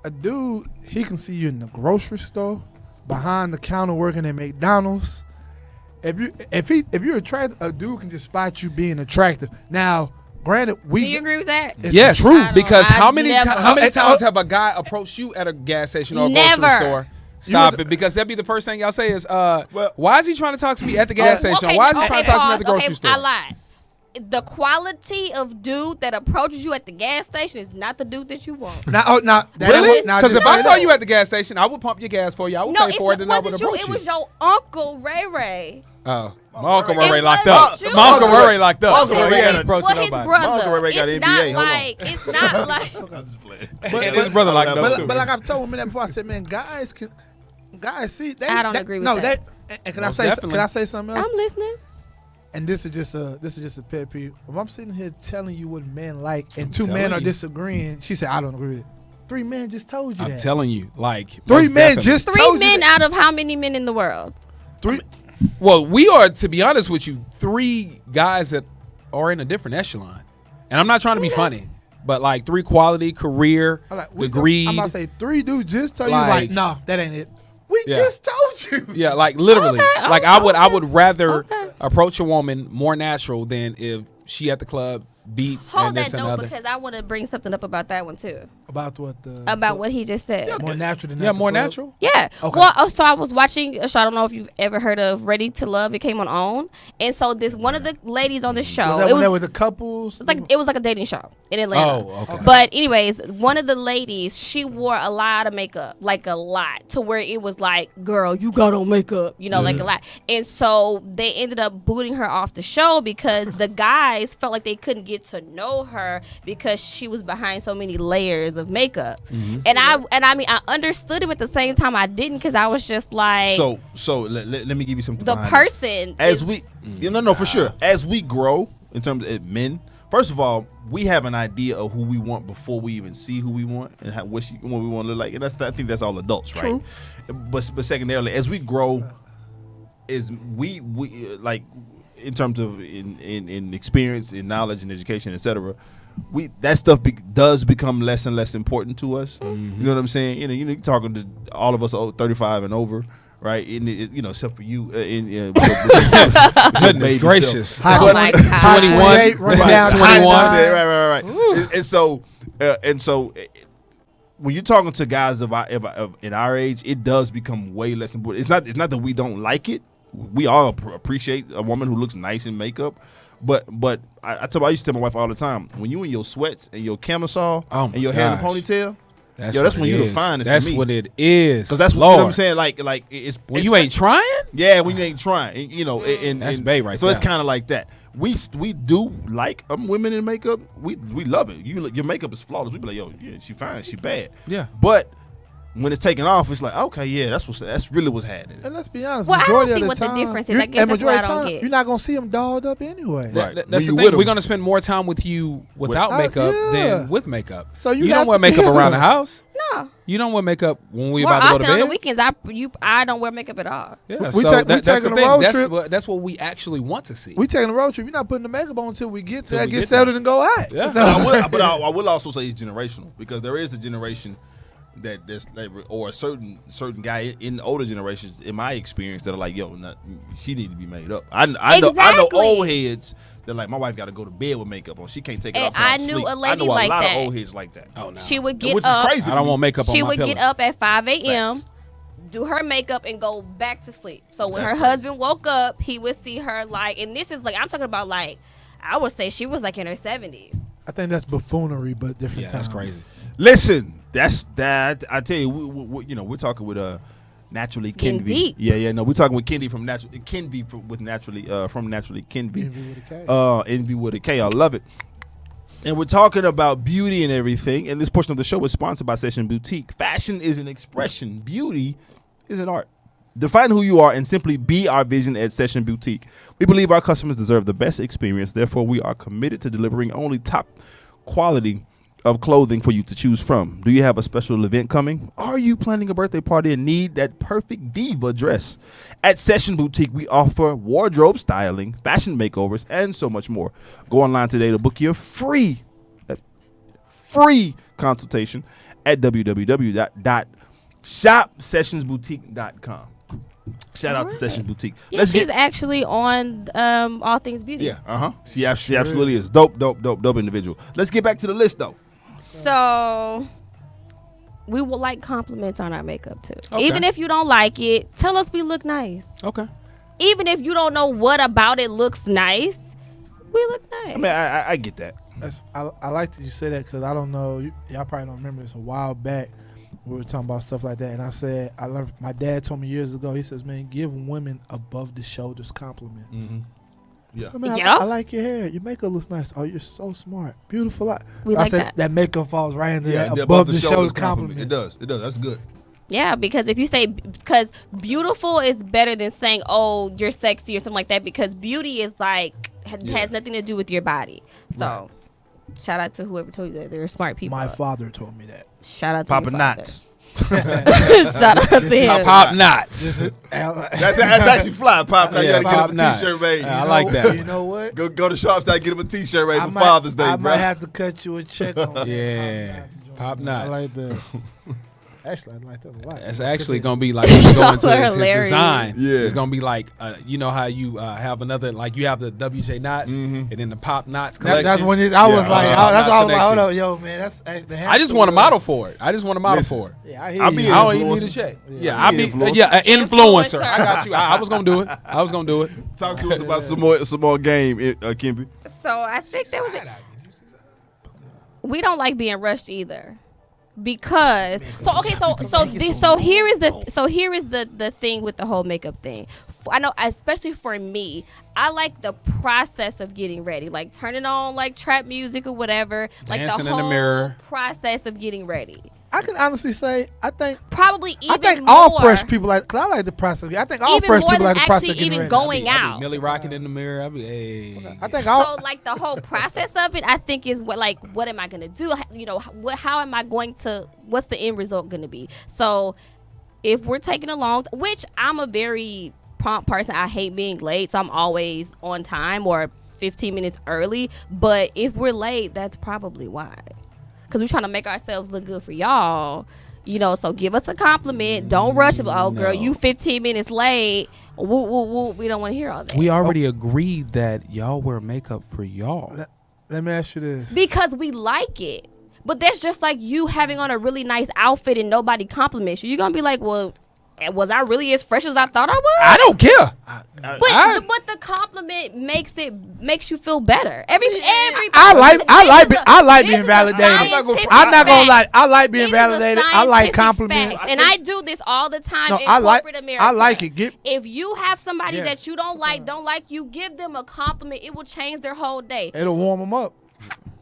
A dude, he can see you in the grocery store, behind the counter working at McDonald's. If you're attractive, a dude can just spot you being attractive. Now, granted, Do you agree with that? It's Yes, the truth. because how many never- times have a guy approached you at a gas station or a Never. grocery store? Stop You- it, because that'd be the first thing y'all say is, Well- why is he trying to talk to me at the gas station? Okay, Why is he trying to talk to me at the pause. grocery store? I lied. The quality of dude that approaches you at the gas station is not the dude that you want. Now, that Really? ain't- now Because just if I say saw that. you at the gas station, I would pump your gas for you. I would No, pay for it, it and I would wasn't you. approach It you. was your uncle Ray Ray. Oh, my Uncle Ray It locked wasn't up. you. My Uncle Uncle Ray locked up. Uncle So Ray he had ain't a- approaching Well, his nobody. brother. My Uncle Ray got It's NBA. not Hold on. like. It's not like. I'm just playing. And his brother locked up But, too. but like I've told women that before, I said, man, guys see. They, I don't agree with no, that. And can Most I say? definitely. Can I say something else? I'm listening. And this is just a pet peeve. If I'm sitting here telling you what men like, and I'm two men telling are you. disagreeing, she said, I don't agree with it. 3 men just told you I'm that. telling you, like Three most men definitely. just Three told men you that. out of how many men in the world? Three. Well, we are, to be honest with you, 3 guys that are in a different echelon, and I'm not trying to be funny, but like 3 quality, career, I'm like, degree. I'm about to say 3 dudes just told you Like- like, no, that ain't it. We Yeah. just told you. Yeah, like literally. Okay, like okay, I would rather okay. approach a woman more natural than if she at the club beat Hold and that this and note, other. because I want to bring something up about that one too. About what the About what he just said. more natural than Yeah, at the more club? natural. Yeah. Okay. Well, so I was watching a show. I don't know if you've ever heard of Ready to Love. It came on OWN. And so this one of the ladies on the show. Was that it when was they were the couples? it was like a dating show in Atlanta. Oh, okay. But anyways, one of the ladies, she wore a lot of makeup, like a lot, to where it was like, girl, you got on makeup, like a lot. And so they ended up booting her off the show because the guys felt like they couldn't get to know her because she was behind so many layers of makeup. And I mean, I understood him at the same time. I didn't, because I was just like, So let me give you something. the behind person that. As is- we, no, for sure. As we grow in terms of men, first of all, we have an idea of who we want before we even see who we want and what we want to look like. And I think that's all adults, right? But secondarily, as we grow, is we like in terms of in experience, in knowledge, and education, etc. That stuff does become less and less important to us. You know what I'm saying? You're talking to all of us 35 and over, right? And except for you, Goodness gracious. Oh my God. 21, Running down 21. right. And so, when you're talking to guys of in our age, it does become way less important. It's not that we don't like it. We all appreciate a woman who looks nice in makeup, But I used to tell my wife all the time, when you in your sweats and your camisole Oh and your my hair in a gosh. ponytail, That's yo, that's what when it you is. the finest That's to me. what it is. Because that's what, Lord. you know what I'm saying. Like it's When it's you ain't trying. yeah, when you ain't trying, and, you know, and That's and bae right So it's there. kind of like that. We do like women in makeup. We love it. Your makeup is flawless. We be like, yo, yeah, she fine, she bad. Yeah. But when it's taken off, it's like, okay, yeah, that's really what's happening. And let's be honest, Well, I majority don't see of what the time, difference is. you- I guess and that's what majority I of don't time, get. you're not gonna see them dolled up anyway. Right. That's When the you thing. with 'em. We're gonna spend more time with you without makeup yeah. than with makeup. So you don't have wear to- makeup around the house. No. You don't wear makeup when we More about to go often to on the bed. weekends, I don't wear makeup at all. Yeah, We so take- we that's the taking a thing. road That's trip. that's what we actually want to see. We taking a road trip. You're not putting the makeup on until we get Till there, we get get settled, there. and go out. Yeah. So, I will also say it's generational, because there is the generation or a certain guy in older generations, in my experience, that are like, yo, she need to be made up. I know Exactly. old heads that like, my wife got to go to bed with makeup on. She can't take it And off. till I'm I knew asleep. a lady I know like a lot that. of old heads like that. Oh no. She would get Which up. is crazy. I don't want makeup on She my would pillow. get up at 5 a.m., Facts. do her makeup, and go back to sleep. So when That's her crazy. husband woke up, he would see her like, and this is like, I'm talking about like, I would say she was like in her 70s. I think that's buffoonery, but different Yeah, time. that's crazy. Listen, that's that. I tell you, we're talking with naturally getting Kenvi. deep. Yeah, no, we're talking with Kenvi from naturally Kenvi from naturally Kenvi. Envy with a K. Envy with a K. I love it. And we're talking about beauty and everything. And this portion of the show is sponsored by Session Boutique. Fashion is an expression. Beauty is an art. Define who you are and simply be our vision at Session Boutique. We believe our customers deserve the best experience. Therefore, we are committed to delivering only top quality of clothing for you to choose from. Do you have a special event coming? Are you planning a birthday party and need that perfect diva dress? At Session Boutique, we offer wardrobe styling, fashion makeovers, and so much more. Go online today to book your free consultation at www.shopsessionsboutique.com. Shout out to Alright. Sessions Boutique. Yeah, she's actually on All Things Beauty. Yeah, she absolutely is. Dope individual. Let's get back to the list though. So we would like compliments on our makeup too. Okay. Even if you don't like it, tell us we look nice. Okay. Even if you don't know what about it looks nice, we look nice. I mean, I get that. I like that you say that, because I don't know. Y'all probably don't remember this. A while back, we were talking about stuff like that, and I said, I learned. My dad told me years ago. He says, "Man, give women above the shoulders compliments." Yeah. I mean, Yeah. I like your hair. Your makeup looks nice. Oh, you're so smart. Beautiful. We I like said that. makeup falls right into Yeah, that the above the shoulders compliment. It does. That's good. Yeah, because if you say, because beautiful is better than saying, oh, you're sexy or something like that, because beauty is like, has nothing to do with your body. So, shout out to whoever told you that. They're smart people. My father told me that. Shout out to Papa your Knots. Shout out to him. Pop knots. That's actually fly. Pop Knots. Yeah, You gotta Pop get him a Knots. t-shirt made. I like that. You know what? Go to Sharpstown, get him a t-shirt made I for might- Father's Day, I bro. might have to cut you a check on that. Yeah. Pop I knots. like that. Actually, I like that a lot. That's actually gonna be like when you go into Y'all are his hilarious. design. Yeah. It's gonna be like you know how you have another, like you have the WJ knots and then the Pop knots collection. That's when I was Yeah. like, Knots that's why I was like, hold connection. up, yo, man, that's. I just want a model for it. Listen, for it. Yeah, I hear I'll you. be I don't even influencer. need a check. Yeah, Yeah, I'll I be be influencer. an influencer. Influencer. I got you. I was gonna do it. Talk to us about some more game, Kenvi. So, I think that was it. We don't like being rushed either. Because here is the thing with the whole makeup thing. I know, especially for me, I like the process of getting ready, like turning on like trap music or whatever, like Dancing the in the whole mirror. process of getting ready. I can honestly say, I think Even all more, fresh people like. Cause I like the process. I think all even fresh more people than like the process of actually getting even ready. going I be out. Millie rocking in the mirror. I be, hey. I think all. So like the whole process of it, I think is what am I gonna do? You know, how am I going to? What's the end result gonna be? So if we're taking a long, which I'm a very prompt person, I hate being late, so I'm always on time or 15 minutes early. But if we're late, that's probably why, because we're trying to make ourselves look good for y'all. You know, so give us a compliment. Don't rush it. Oh, girl, you 15 minutes late. Woo, woo, woo. We don't want to hear all that. We already agreed that y'all wear makeup for y'all. Let me ask you this. Because we like it. But that's just like you having on a really nice outfit and nobody compliments you. You're going to be like, well, was I really as fresh as I thought I was? I don't care. But the compliment makes you feel better. I like being validated. I'm not gonna lie. I like being It is a validated. I like scientific compliments. fact. And I do this all the time No, in I like- corporate America. I like it. If you have somebody Yes. that you don't like you, give them a compliment. It will change their whole day. It'll warm them up.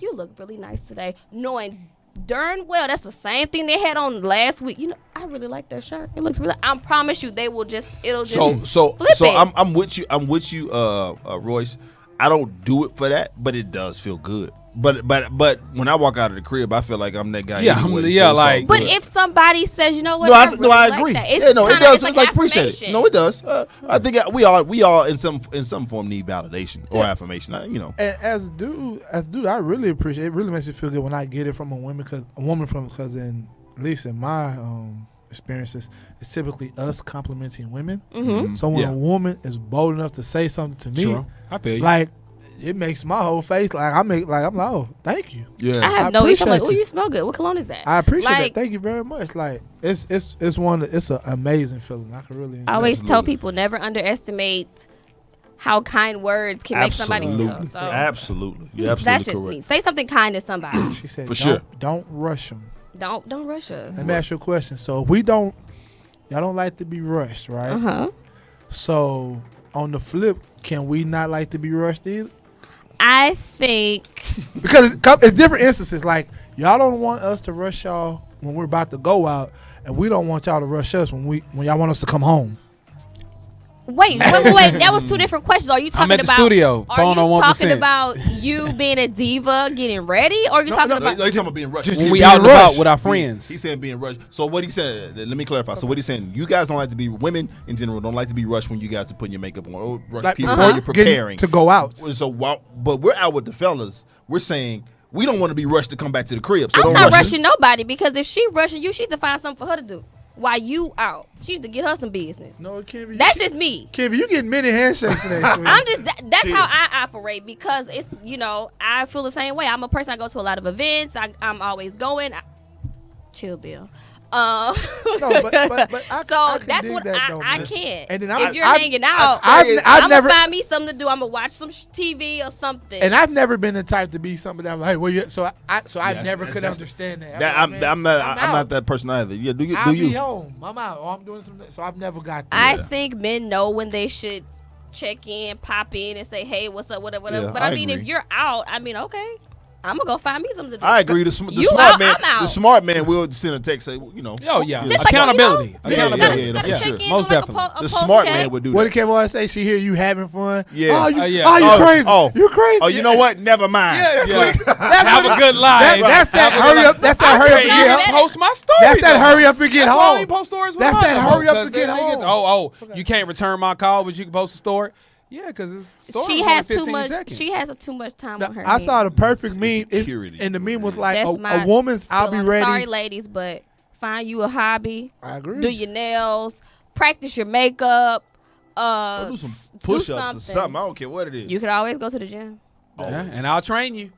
You look really nice today. Knowing darn well that's the same thing they had on last week. You know, I really like that shirt. It looks really. I promise you, it'll just So flip it. I'm with you, Royce. I don't do it for that, but it does feel good. But when I walk out of the crib, I feel like I'm that guy. Yeah, anyway, yeah, so it's all like- But good. if somebody says, you know what, No, I really like agree. that. Yeah, no, it kinda- does. It's It's like appreciate it. affirmation. No, it does. I think we all in some form need validation or affirmation. And as a dude, I really appreciate it. It really makes me feel good when I get it from a woman because at least in my experiences, it's typically us complimenting women. Mm-hmm. So when Yeah. a woman is bold enough to say something to me, Sure. I feel you. like it makes my whole face I'm like, oh, thank you. Yeah. I have I no issue. I'm like, appreciate oh, you. you smell good. What cologne is that? I appreciate Like, that. Thank you very much. Like it's an amazing feeling. I can really enjoy I always it. tell people never underestimate how kind words can make somebody feel. So Absolutely. You're absolutely that's just correct. me. Say something kind to somebody. She said, For sure. don't rush them. don't rush us. Let me ask you a question. So if y'all don't like to be rushed, right? Uh-huh. So on the flip, can we not like to be rushed either? I think Because it's different instances. Like y'all don't want us to rush y'all when we're about to go out, and we don't want y'all to rush us when y'all want us to come home. Wait. That was two different questions. Are you talking I'm at the about studio, Are phone you on 1%. talking about you being a diva, getting ready, or are you talking No, about? he's talking about being rushed. when we being out and about rushed. with our friends. He's saying being rushed. So what he said, let me clarify. So what he's saying, you guys don't like to be, women in general don't like to be rushed when you guys are putting your makeup on or rush Like, people Uh-huh. when you're preparing. to go out. So but we're out with the fellas. We're saying we don't want to be rushed to come back to the crib. So I'm don't not rush us. rushing nobody because if she rushing you, she need to find something for her to do while you out. She need to get her some business. No, Kenvi. That's just me. Kenvi, you getting many handshakes today. sweetie. I'm just that's Cheers. how I operate because it's I feel the same way. I'm a person. I go to a lot of events. I'm always going. Chill, Bill. No, but I So can that's dig what that, though, I man. can't. And then if you're I've- hanging out, I've I'm never gonna find me something to do. I'm gonna watch some TV or something. and I've never been the type to be somebody that I'm like, well, so I Yes, never could that's- understand that. That, I'm, like, I'm man, not. I'm out. not that person either. Yeah, do you? I'll Do you? be home. I'm out. Or I'm doing something. So I've never got I that. think men know when they should check in, pop in, and say, "Hey, what's up?" Whatever. Yeah, But I I mean, if agree. you're out, I mean, okay, I'm gonna go find me something to do. I agree. The You smart out, man. I'm out. The smart man will send a text. Say, Oh yeah, Just like, accountability. you Accountability. yeah, gotta yeah, check sure. in, Most do like definitely. a the pulse smart check. man would do What that. did Kevin always say? She hear you having fun. Yeah. Oh, you, yeah. oh, you Oh, crazy. oh. You crazy. Oh, you know what? Never mind. Yeah. Yeah. That's Have what a good life. That's that Have a hurry good up. That's that hurry up I and can't get even home. post my story. That's that though. hurry up and get That's why I don't home. even post stories with That's my that number, hurry up 'cause and get then niggas, home. you can't return my call, but you can post a story. Yeah, because it's story She is has only too 15 much. seconds. She has too much time on her. I saw hands. the perfect meme. Insecurity. And the meme was like That's a my woman's I'll be spill on- ready. Sorry, ladies, but find you a hobby. I agree. Do your nails. Practice your makeup. Or do some push-ups or something. something. I don't care what it is. You could always go to the gym. Yeah, and I'll train you.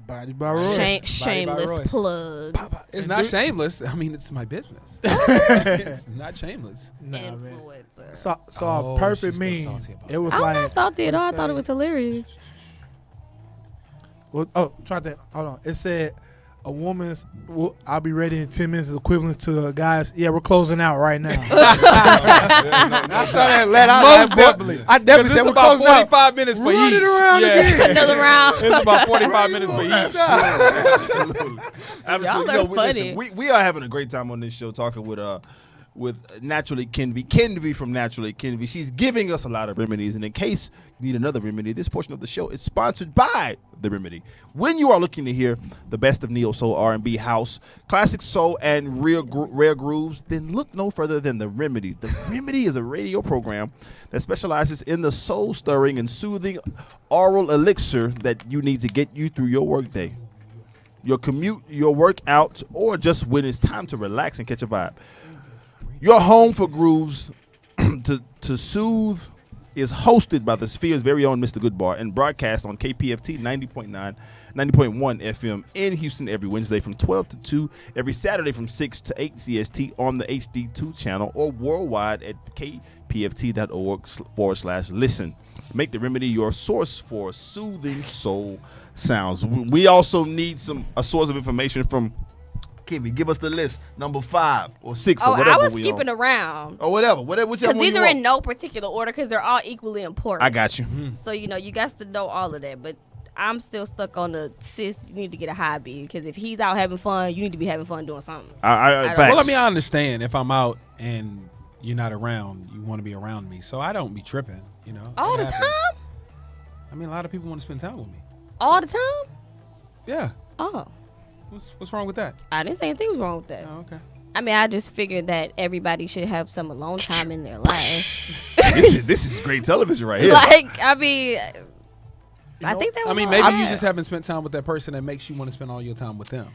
Body by Royce. Shameless Royce. plug. It's not shameless. I mean, it's my business. It's not shameless. Nah, man. Influencer. So Oh, a perfect she's still meme. salty about It was I'm like not salty at all. I thought it was hilarious. Well, try to think. Hold on. It said a woman's I'll be ready in 10 minutes is equivalent to a guy's. Yeah, we're closing out right now. I saw that let out. Most I definitely. definitely Because said it's we're about closing out. 45 minutes for Run each. it around again. Another round. It's about 45 minutes for each. Absolutely. Y'all are Listen, funny. we are having a great time on this show talking with Naturally Kenvi. Kenvi from Naturally Kenvi. She's giving us a lot of remedies. And in case you need another remedy, this portion of the show is sponsored by The Remedy. When you are looking to hear the best of neo soul, R&B, house, classic soul, and rare grooves, then look no further than The Remedy. The Remedy is a radio program that specializes in the soul stirring and soothing oral elixir that you need to get you through your workday, your commute, your workout, or just when it's time to relax and catch a vibe. Your home for grooves to soothe is hosted by the Sphere's very own Mr. Goodbar and broadcast on KPFT 90.1 FM in Houston every Wednesday from 12 to 2, every Saturday from 6 to 8 CST on the HD2 channel or worldwide at kpft.org/listen. Make the Remedy your source for soothing soul sounds. We also need a source of information from Kenvi. Give us the list, number 5 or 6 or whatever. I was we skipping on. around. Or whatever, whichever Because one these you are want. in no particular order because they're all equally important. I got you. So, you got to know all of that. But I'm still stuck on the sis, you need to get a hobby. Because if he's out having fun, you need to be having fun doing something. Facts. Well, I understand if I'm out and you're not around, you want to be around me. So I don't be tripping, All It the happens. time? I mean, a lot of people want to spend time with me. All the time? Yeah. Oh. What's wrong with that? I didn't say anything was wrong with that. Oh, okay. I mean, I just figured that everybody should have some alone time in their life. this is great television right here. I think that was all Maybe right. you just haven't spent time with that person that makes you want to spend all your time with them.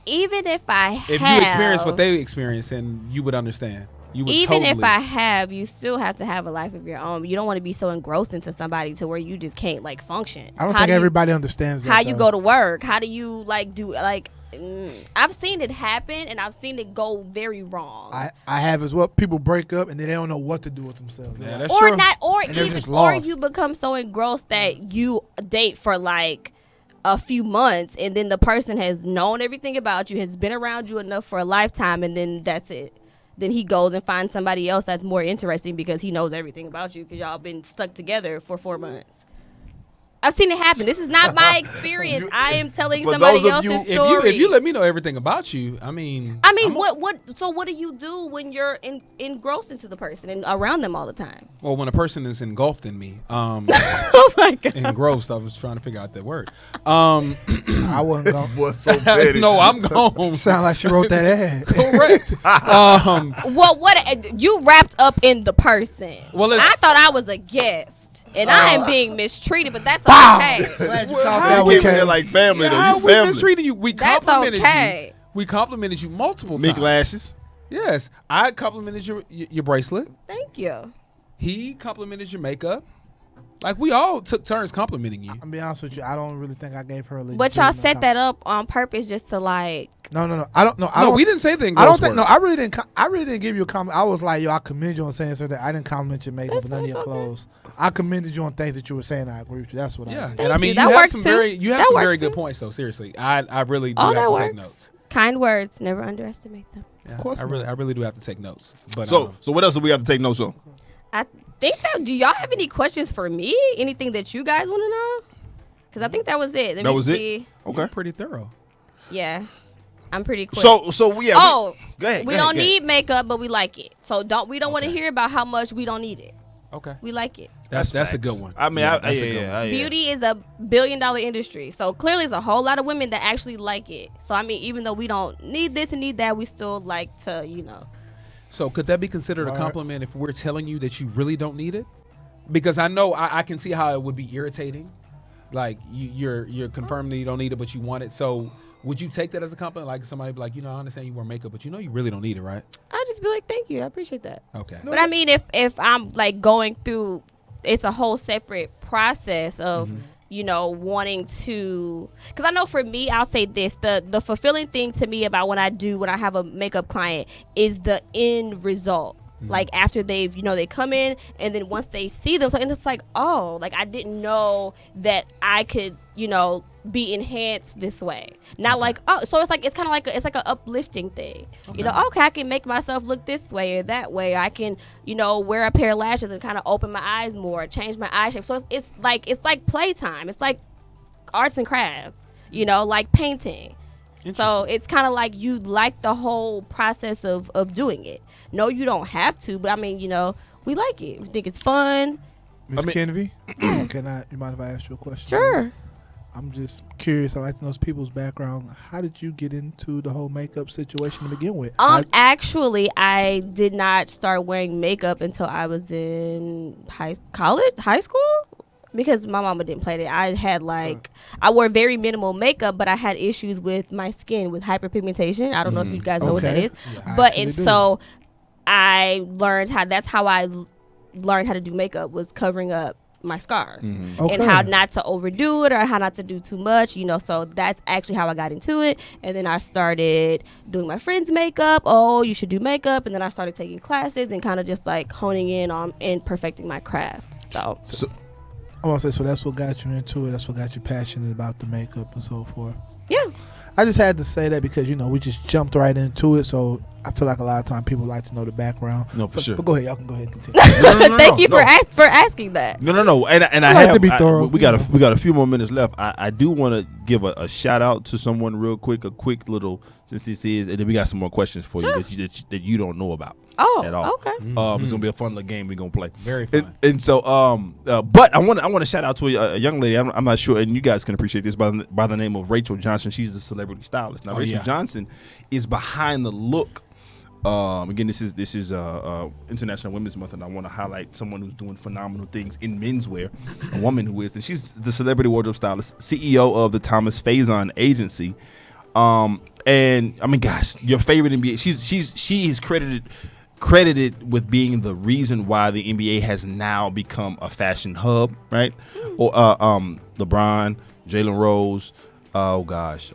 Even if I have. If you experience what they experience, and you would understand. You would Even totally. if I have, you still have to have a life of your own. You don't want to be so engrossed into somebody to where you just can't function. I don't think everybody understands that. How you go to work? How do you I've seen it happen and I've seen it go very wrong. I have as well. People break up and they don't know what to do with themselves. Yeah, that's or true. not, or And they're even, just or lost. you become so engrossed that you date for a few months, and then the person has known everything about you, has been around you enough for a lifetime, and then that's it. Then he goes and finds somebody else that's more interesting because he knows everything about you because y'all been stuck together for 4 months. I've seen it happen. This is not my experience. I am telling For somebody those of you- else's story. If you let me know everything about you, I mean, I'm what do you do when you're engrossed into the person and around them all the time? Well, when a person is engulfed in me, Oh my god. engrossed, I was trying to figure out that word. I wasn't going. What's so petty? No, I'm gone. Sound like she wrote that ad. Correct. Well, what you wrapped up in the person? Well, I thought I was a guest. And I am being mistreated, but that's Wow. okay. Glad you Well, caught how that. you We came in there can't. like family though. How You we family. mistreated you? We That's complimented okay. you. We complimented you multiple Mink times. lashes. Yes, I complimented your bracelet. Thank you. He complimented your makeup. Like we all took turns complimenting you. I'll be honest with you. I don't really think I gave her a legit. But y'all set that up on purpose just to No. I don't know. No, we didn't say the I engrossed don't think. word. No, I really didn't. I really didn't give you a comment. I was like, yo, I commend you on saying something. I didn't compliment your makeup and none of your That's okay. clothes. I commended you on things that you were saying. I agree with you. That's what Yeah, I did. and I mean, you. you That have works some too. very That works very good too. points. So seriously, I really do Oh, have that to works. take notes. kind words. Never underestimate them. Yeah, Of course I not. really do have to take notes. But So what else do we have to take notes on? I think that. Do y'all have any questions for me? Anything that you guys want to know? Because I think that was it. Let That me was it? see. Okay. you're pretty thorough. Yeah, I'm pretty quick. So yeah. oh, go ahead. we go ahead, don't go ahead. need makeup, but we like it. So we don't want to Okay. hear about how much we don't need it. Okay, We like it. that's a facts. good one. I mean, Yeah, that's that's a good one. Beauty is a billion-dollar industry, so clearly there's a whole lot of women that actually like it. So I mean, even though we don't need this and need that, we still like to, So could that be considered a Right. compliment if we're telling you that you really don't need it? Because I know I can see how it would be irritating. Like you're confirming that you don't need it, but you want it. So would you take that as a compliment? Like somebody be like, I understand you wear makeup, but you really don't need it, right? I'll just be like, thank you, I appreciate that. Okay. But I mean, if I'm like going through, it's a whole separate process of, wanting to, because I know for me, I'll say this, the fulfilling thing to me about when I have a makeup client is the end result. Like after they've, they come in and then once they see them, so and it's like, oh, like I didn't know that I could, be enhanced this way. Not like, oh, so it's kind of like it's like an uplifting thing. Okay, I can make myself look this way or that way. I can, wear a pair of lashes and kind of open my eyes more, change my eye shape. So it's like playtime. It's like arts and crafts, like painting. So it's kind of like you like the whole process of doing it. No, you don't have to, but I mean, we like it. We think it's fun. Miss Kenvi, you mind if I ask you a question? Sure. please? I'm just curious. I like to know people's background. How did you get into the whole makeup situation to begin with? Actually, I did not start wearing makeup until I was in high school. Because my mama didn't play it. I had I wore very minimal makeup, but I had issues with my skin with hyperpigmentation. I don't know if you guys know what that Okay. is. Yeah. I But actually and do. so I learned that's how I learned how to do makeup was covering up my scars Okay. and how not to overdo it or how not to do too much, so that's actually how I got into it. And then I started doing my friends' makeup. Oh, you should do makeup. And then I started taking classes and kind of just like honing in on and perfecting my craft. So I want to say, so that's what got you into it. That's what got you passionate about the makeup and so forth. yeah. I just had to say that because, we just jumped right into it. So I feel like a lot of time people like to know the background. No, for sure. But go ahead. Y'all can go ahead and continue. Thank you for asking that. No. And I like have to be thorough. we got a few more minutes left. I do want to give a shout out to someone real quick, a quick little, since this is, and then we got some more questions for you that you don't know about. Oh, at all. okay. It's gonna be a fun little game we're gonna play. Very fun. And so, but I want to shout out to a young lady. I'm not sure, and you guys can appreciate this by the name of Rachel Johnson. She's a celebrity stylist. Now, Rachel Johnson is behind the look. Again, this is International Women's Month, and I want to highlight someone who's doing phenomenal things in menswear. A woman who is, and she's the celebrity wardrobe stylist, CEO of the Thomas Faison Agency. And I mean, gosh, your favorite NBA. She is credited with being the reason why the NBA has now become a fashion hub, right? Or LeBron, Jalen Rose, oh gosh,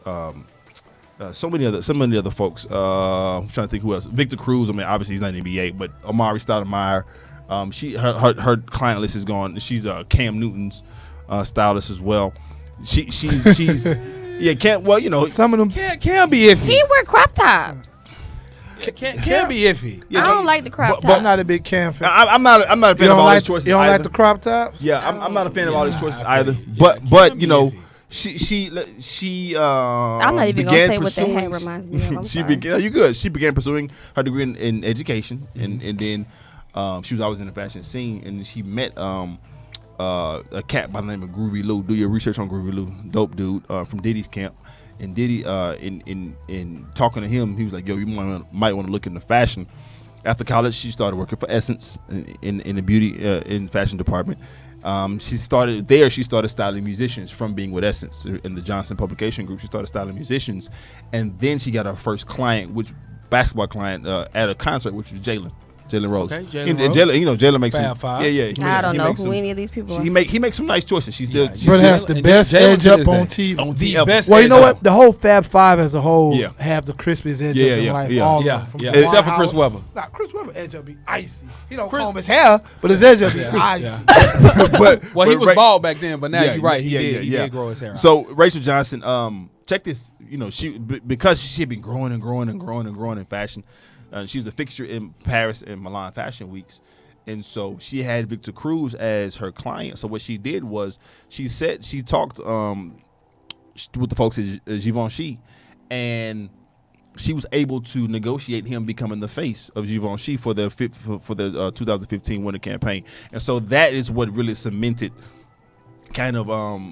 so many other folks. I'm trying to think who else. Victor Cruz. I mean, obviously he's not in the NBA, but Amari Stoudemire. Her client list is gone. She's Cam Newton's stylist as well. She's yeah. Some of them Can be iffy. He wear crop tops. Can be iffy. Yeah, I don't like the crop but tops. I'm not a big Cam fan. I'm not a fan You of don't all like these choices. You don't either. like the crop tops? Yeah, I'm not a fan of all these choices I feel either. you. But Yeah, you know, iffy. she I'm not even gonna began say what the pursuing- hat reminds me of. I'm she sorry. began. You good? She began pursuing her degree in education, and then she was always in the fashion scene, and she met a cat by the name of Groovy Lou. Do your research on Groovy Lou, dope dude from Diddy's camp. And Diddy, in talking to him, he was like, "Yo, you might want to look into fashion." After college, she started working for Essence in the beauty in fashion department. She started styling musicians from being with Essence in the Johnson Publication Group. She started styling musicians, and then she got her first basketball client at a concert, which was Jalen Rose. Okay, Jalen And Rose. Jalen makes Fab some. Five. Yeah. I don't know who any of these people are. He makes some nice choices. She's Yeah, still. But has the and best Jalen edge to up this on day. TV. On The TV. best Well, you know edge what? up. The whole Fab Five as a whole Yeah. have the crispiest edge Yeah, up. yeah, Like yeah. all Yeah, of them, from yeah. Juwan Except for Chris Howard. Webber. Nah, Chris Webber edge up be icy. He don't comb his hair, but his edge up be icy. Well, he was Ra- bald back then, but now Yeah, you're right. He yeah, did. He yeah. did grow his hair out. So Rachel Johnson, check this. You know, because she had been growing in fashion. She was a fixture in Paris and Milan Fashion Weeks, and so she had Victor Cruz as her client. So what she did was she talked with the folks at Givenchy, and she was able to negotiate him becoming the face of Givenchy for the 2015 winter campaign. And so that is what really cemented kind of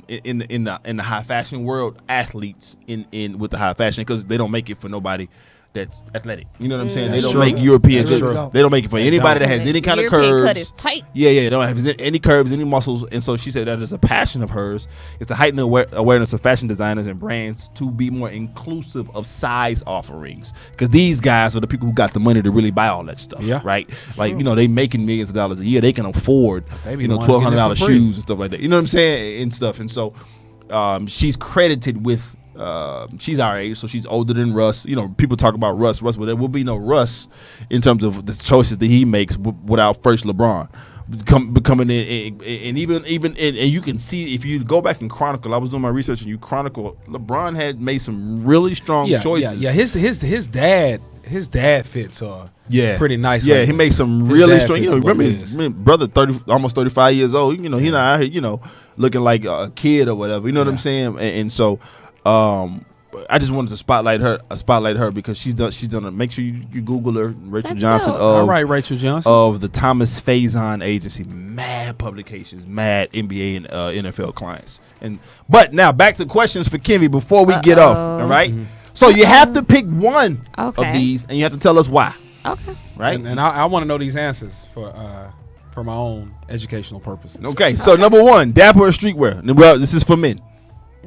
in the high fashion world athletes in with the high fashion, because they don't make it for nobody that's athletic. You know what I'm saying? They That's don't true. make European. That's They true. don't make it for anybody that has any kind of European curves. cut is tight. Yeah, they don't have any curves, any muscles. And so she said that is a passion of hers. It's to heighten awareness of fashion designers and brands to be more inclusive of size offerings. Because these guys are the people who got the money to really buy all that stuff. Yeah. Right? Like, you know, they making millions of dollars a year. They can afford, They be you the know, ones getting it $1,200 for free. shoes and stuff like that. You know what I'm saying? And stuff. And so she's credited with she's our age, so she's older than Russ. You know, people talk about Russ, but there will be no Russ in terms of the choices that he makes without first LeBron becoming in. And even and you can see, if you go back and chronicle, I was doing my research, and you chronicle, LeBron had made some really strong choices. Yeah. His dad fits pretty nice. Yeah, like he that. makes some His really dad strong. You fits know, what remember it is. his brother, almost 35 years old. You know, he not out here, you know, looking like a kid or whatever. You know what I'm saying? And so, I just wanted to spotlight her because she's done. Make sure you Google her, Rachel That's Johnson dope. All right, Rachel Johnson. of the Thomas Faison Agency. Mad publications, mad NBA and NFL clients. But now back to questions for Kenvi before we get off. All right. So you have to pick one of Okay. these, and you have to tell us why. Okay. Right. And I want to know these answers for my own educational purposes. Okay. So number one, dapper or streetwear? Well, this is for men.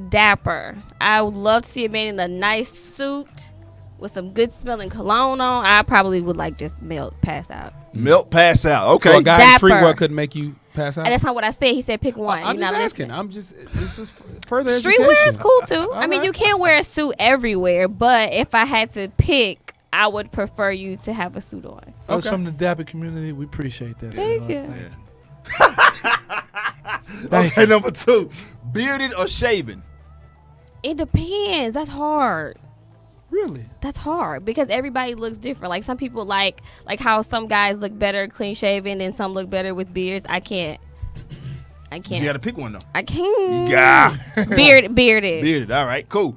Dapper. I would love to see a man in a nice suit with some good smelling cologne on, I probably would like just melt, pass out. Melt, pass out. Okay. So a guy in Dapper. streetwear couldn't make you pass out. And that's not what I said. He said pick one. I'm You're just not asking. listening. This is further education. Streetwear is cool too. I mean, right. you can't wear a suit everywhere, but if I had to pick, I would prefer you to have a suit on. Us Okay. from the Dapper community, we appreciate that. Thank sweetheart. you. Thank Okay, number 2. Bearded or shaven? It depends. That's hard. Really? That's hard because everybody looks different. Like some people like how some guys look better clean shaven and some look better with beards. I can't. You got to pick one though. I can't. Yeah. Bearded. Bearded. All right. Cool.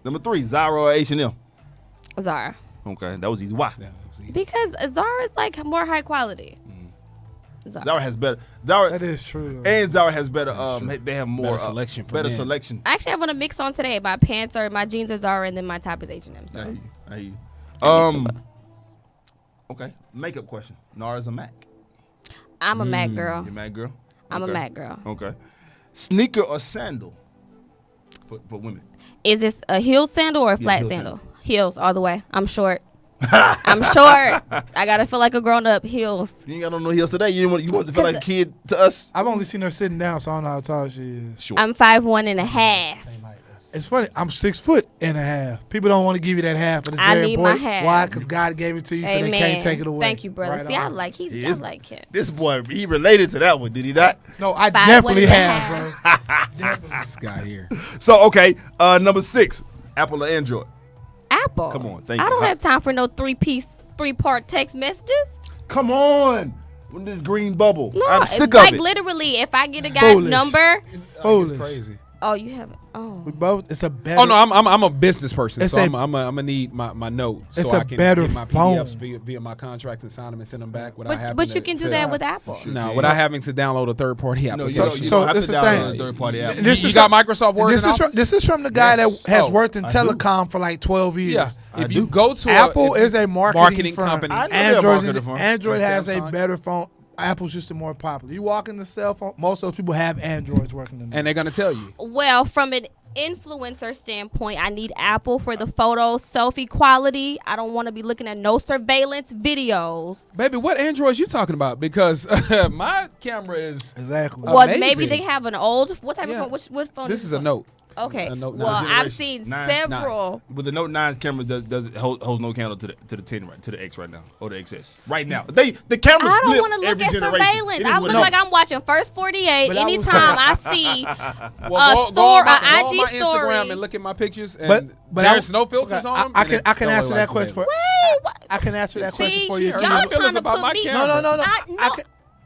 Number 3. Zara or H&M? Zara. Okay, that was easy. Why? Yeah, see. Because Zara is like more high quality. Zara has better. Zara That is true. Though. and Zara has better. true. They have more Better selection for Better men. selection. I actually have on a mix on today. My pants are my jeans are Zara and then my top is H&M. I So hear you. I hear you. I mix them Okay. Makeup question. Nara's a Mac. I'm a Mac girl. You Mac girl? I'm a Okay. Mac girl. Okay. Sneaker or sandal for women? Is this a heel sandal or a Yeah, flat heel sandal? sandal. Heels all the way. I'm short. I'm short. I gotta feel like a grown up. Heels. You ain't got on no heels today. You want to feel like a kid to us? I've only seen her sitting down, so I don't know how tall she is. Sure. I'm 5'1.5". It's funny. I'm 6'1.5". People don't want to give you that half, but it's I very need my important. half. Why? Because God gave it to you, so Amen. they can't take it away. Thank you, brother. Right See, I on. like He I is- like him. This boy, he related to that one, did he not? No, I 5'1.5". definitely have, bro. This guy here. So, okay, number 6, Apple or Android? Apple. Come on, thank I you. don't have time for no 3-part text messages. Come on. With this green bubble. No, I'm it's sick like of it. literally, if I get a guy's Foolish. number, Foolish. It's crazy. oh, you haven't. Oh, We both. It's a better. Oh no, I'm a business person, It's so a- I'm gonna need my notes It's so a I can better get my phone. PDFs via my contracts and sign them and send them back without having but you to- can do to- that with Apple. No, without having to download a third party No, application. you don't, you So don't have this to is the download thing. a third-party app. This you is got from- Microsoft Word This in is from Office? this is from the guy Yes. that has Oh, worked in I do. telecom for like 12 years. Yeah. I If you do. go to Apple if is you- a marketing firm. company. I know they're a marketing firm. Android has a Samsung. better phone. Apple's just the more popular. You walk in the cell phone, most of those people have Androids working in them. and they're gonna tell you. Well, from an influencer standpoint, I need Apple for the photo selfie quality. I don't want to be looking at no surveillance videos. Baby, what Androids you talking about? Because my camera is. Exactly. Well, Amazing. maybe they have an old. What type Yeah. of phone? What phone? This is a Note. Okay. A Note Well, 9 I've generation. seen 9. several. But the Note 9's camera holds no candle to the 10 right, to the X right now, or the XS right now. The cameras I don't flip want to look every at generation. surveillance. It is I what look it like is. I'm watching First 48 But I will anytime I say- see. Well, A go on my IG story. Instagram and look at my pictures. And But there's I- no filters okay, on them. I and can it I can don't answer look that like question for. Wait, what? I can answer that See, question for you. y'all too. Y'all feelings trying to about put my me. camera. No. No.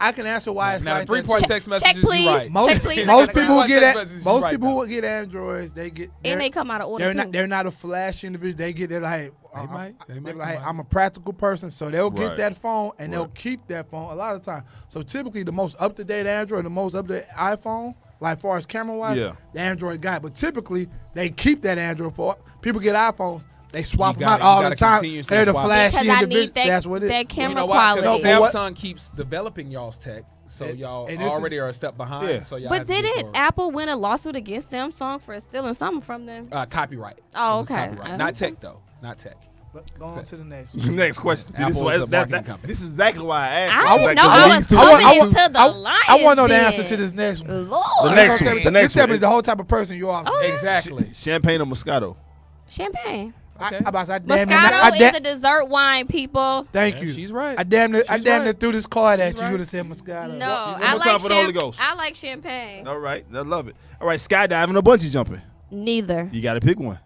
I can answer why it's Now, like the that. 3-part too. text Check, messages, please. you right. Check, please. I Most gotta people go. who get Text messages, you most right, people though. who get Androids, they get And they come out of order too. they're not a flash individual. They're like They might they're come like out. I'm a practical person, so they'll Right. get that phone and they'll Right. keep that phone a lot of time. So typically the most up to date Android, the most up to date iPhone, like far as camera wise, Yeah. the Android guy. But typically they keep that Android for people get iPhones. They swap You them gotta- out all you the gotta time. continuously They're the swap it. flashy Because I individuals. need That's what it that is. You camera know why? 'Cause quality. No, but Samsung keeps developing y'all's tech, so And- y'all and this already is- are a step behind. Yeah. So y'all But have to get didn't forward. Apple win a lawsuit against Samsung for stealing something from them? Copyright? Oh, It was okay. copyright. I Not don't tech though. Not tech. But go on to the next. Next question. See, Apple is a marketing company. This is exactly why I asked. I didn't Like, know 'cause I these was two- coming I- into the I lions. want to know the den. answer to this next one. Lord. The next This one. tell me is the whole type of person you are. Exactly. Champagne or Moscato? Champagne. Okay. I damn near- Moscato is a dessert wine, people. Thank Yeah, you. she's right. I damn near She's near right. threw this card at She's you. right. You would have said Moscato. No, One I more like time for the Holy Ghost. I like champagne. All right, I love it. All right, skydiving or bungee jumping? Neither. You got to pick one.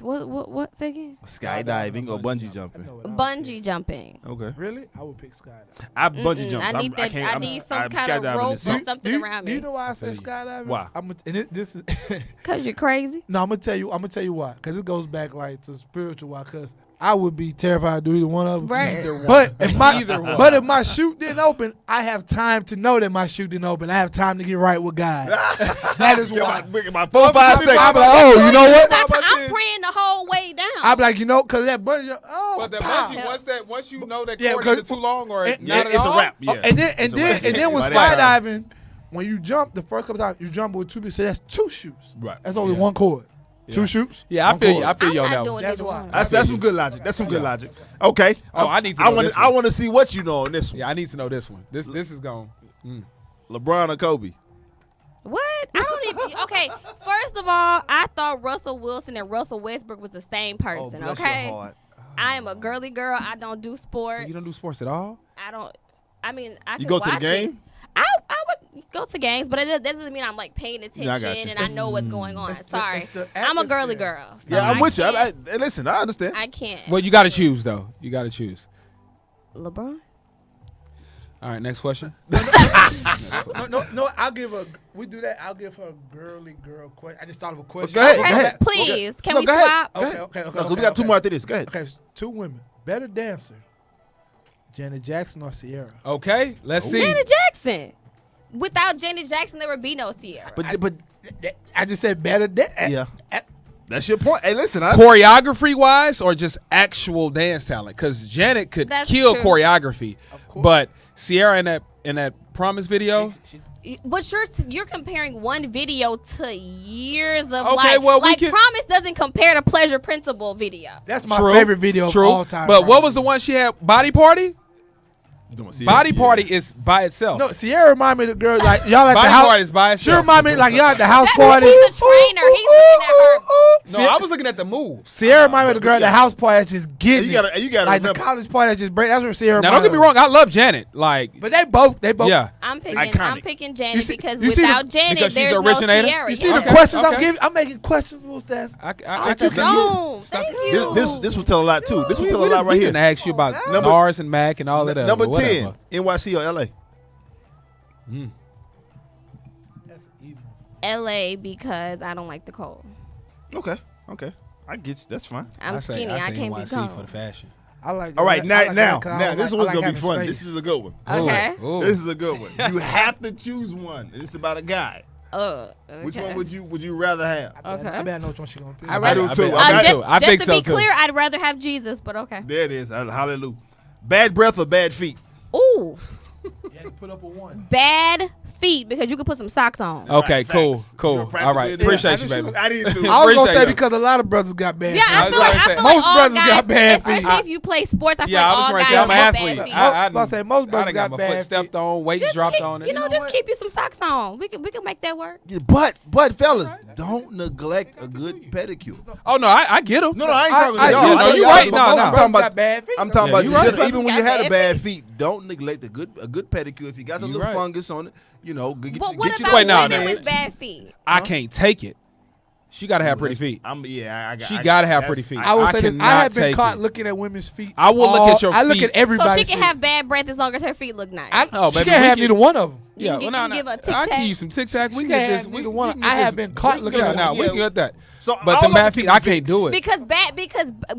What? Say again. Skydiving or bungee jumping? Bungee jumping. Okay. Really? I would pick skydiving. I bungee jump. I need that. I need some kind of rope or something around Do you me. know why I said skydiving? Why? This is Cause you're crazy. no. I'm gonna tell you why. Cause it goes back like to spiritual why. Cause I would be terrified to do either one of them. Right. Either one. But if my Either one. but if my chute didn't open, I have time to know that my chute didn't open. I have time to get right with God. That is why. My 4 5 seconds. I'm like, oh, you know what? I'm praying the whole way down. I'm like, you know, cause that bungee. Oh, But the pow. bungee, once you know that Yeah, cord because- is too long or and- not at it's all, a wrap. Oh, Yeah. and then It's a wrap. with By that time. skydiving, when you jump the first couple times, you jump with two people. So that's two shoes. Right. That's only Yeah. one cord. 2 shoots. Yeah, I I'm feel cool. you. I feel I'm you on not that doing one. That's either why. one. That's some good logic. That's some good logic. Okay. Oh, I need to know this I one. want to see what you know on this one. Yeah, I need to know this one. This is going. LeBron or Kobe? What? I don't even. Okay, first of all, I thought Russell Wilson and Russell Westbrook was the same person. bless your Okay, heart. I am a girly girl. I don't do So sports. you don't do sports at all? I don't. I mean, I You could go to the watch game? It. I would go to games, but that doesn't mean I'm like paying attention I got you. and I know what's going on. It's Sorry, the I'm a girly atmosphere. girl. So Yeah, I'm with you. can't- Hey, listen, I understand. I can't. Well, you got to choose though. You got to choose. LeBron. All right, next question. No. I'll give a. We do that. I'll give her a girly girl question. I just thought of a question. Go ahead. Okay, Go ahead. please. Okay. Can No, we go ahead. swap? Go ahead. Okay. No, 'cause we got 2 more after this. Go ahead. Okay, 2 women. Better dancer. Janet Jackson or Sierra? Okay, let's see. Janet Jackson. Without Janet Jackson, there would be no Sierra. But I just said better dancer. yeah, that's your point. Hey, listen, Choreography wise, or just actual dance talent? Because Janet could That's kill true. choreography, course. but Sierra in that Promise video. But you're comparing one video to years of Okay, like, well, we like can- Promise doesn't compare to Pleasure Principle video. That's my True, favorite video true. of all time. But bro. what was the one she had? Body Party. Body Party is by itself. No, Sierra remind me of the girl like y'all at Body the house. Party is by She itself. remind me like y'all at the house That's party. he's the trainer. He's looking at her. No, I was looking at the moves. Sierra remind me of the girl at the house party that just getting You gotta- it. you gotta like the remember. college party that just break. That's what Sierra. Now, don't get me wrong. I love Janet. Like, But they both. yeah. I'm iconic. picking Janet You see- because you see the- without Janet, because she's there's the originator? no Sierra. You see Yeah. the questions I'm okay. giving? I'm making questions. That's I I can can- No, thank you. This will tell a lot too. This will tell a lot right we here. didn't ask you about Number- Nars and Mac and all of that. Number but whatever. 10, NYC or LA? LA because I don't like the cold. Okay. I get you. That's fine. I'm skinny. I can't be NYC cold. for the fashion. I like. All right, I like now, that 'cause I this like- one's I like gonna be having fun. space. This is a good one. Okay. Ooh. This is a good one. You have to choose one. And it's about a guy. Okay. Which one would you rather have? Okay. I bet I know which one she gonna pick. I rather. do too. I I do too. I just think to so be too. clear, I'd rather have Jesus, but okay. There it is. Hallelujah. Bad breath or bad feet? Ooh, Yeah, put up a 1. bad feet because you could put some socks on. Okay, Right, cool, facts. cool. You're All practical right, in appreciate there. you, baby. I did too. I was gonna Appreciate say you. because a lot of brothers got bad. Yeah, I feet. feel like Most all brothers guys, got bad feet. especially if you play sports. I feel Yeah, I like was all going to guys say I'm an have athlete. bad feet. I was about to say, most brothers I done got got my bad foot feet. stepped on, weight Just dropped keep, on it. you know, know just what? keep you some socks on. We can make that work. But fellas, don't neglect a good pedicure. Oh no, I get them. No, I ain't talking to I- y'all. yeah, I no, know you y'all, right. but No, most- no. I'm Brothers talking got about. bad feet. I'm talking Yeah, about you right. just even when you Brothers had got a bad bad feet, don't neglect a good pedicure. If you got the You little right. fungus on it, you know, get But you, what get you about the Wait, no, women no. with bad feet? I can't take it. She got to have pretty feet. I got. She gotta have pretty feet. I will say this: I cannot have been take caught it. looking at women's feet. I will look at your I look feet. at So everybody's she can feet. have bad breath as long as her feet look nice. Oh, She baby, can't we have can- neither one of them. You Yeah, can well, give a I tic-tac. can give you some tic tac. We She can can't get have this. neither We one. can I get have this- been caught we looking can at get one. that. We can get that. So But all the of bad it feet, can I be can't do it.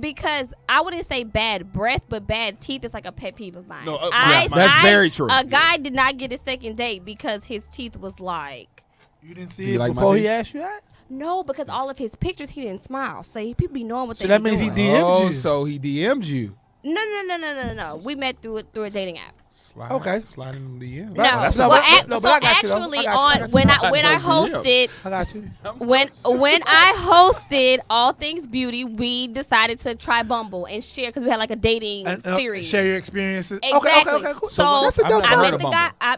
Because I wouldn't say bad breath, but bad teeth is like a pet peeve of mine. No, I, yeah, that's very true. A guy did not get a second date because his teeth was like. You didn't Do see you it like my before he feet? asked you that. No, because all of his pictures he didn't smile. So people be knowing what So they that be means he doing. DM'd Oh, you. so he DM'd you. No. We met through a dating app. Slide, Okay. Sliding in the DM. No, that's well, not- no, but I got you, though. actually, I got you, I on got you. when I I know for hosted I got you. when I hosted All Things Beauty, we decided to try Bumble and share because we had like a dating And, series. share your experiences. Exactly. Okay, cool. So That's a I've dope never I heard met of the Bumble. guy.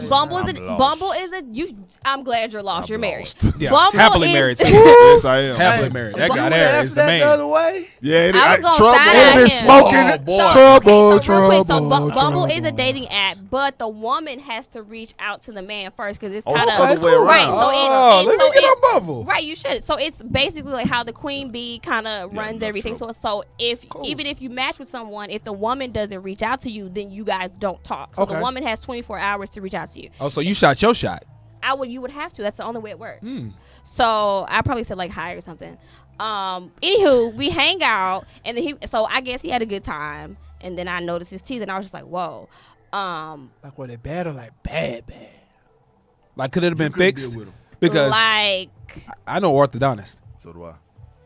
Bumble is a you. I'm glad you're lost. You're married. Yeah, Bumble happily is, married. Yes, I am. Happily married. That You guy would there answer is the that the man. other way. Yeah, it is. I was gonna trouble. side They've eye been him. smoking. Oh, boy. Trouble, so real quick, so trouble, Bumble is a trouble. dating app, but the woman has to reach out to the man first because it's Oh, kind it's of the other way around. right. So Oh, it's let me get on Bumble. Right, you should. So it's basically like how the queen bee kind of runs no everything. trouble. So if Cool. even if you match with someone, if the woman doesn't reach out to you, then you guys don't talk. So Okay. the woman has 24 hours to reach out to you. Oh, so you shot your shot. You would have to. That's the only way it works. Hmm. So I probably said like hi or something. Anywho, we hang out, and then so I guess he had a good time, and then I noticed his teeth, and I was just like, whoa. Like, were they bad or like bad? Like, could it have been couldn't fixed? deal with him. Because like I know orthodontist. So do I.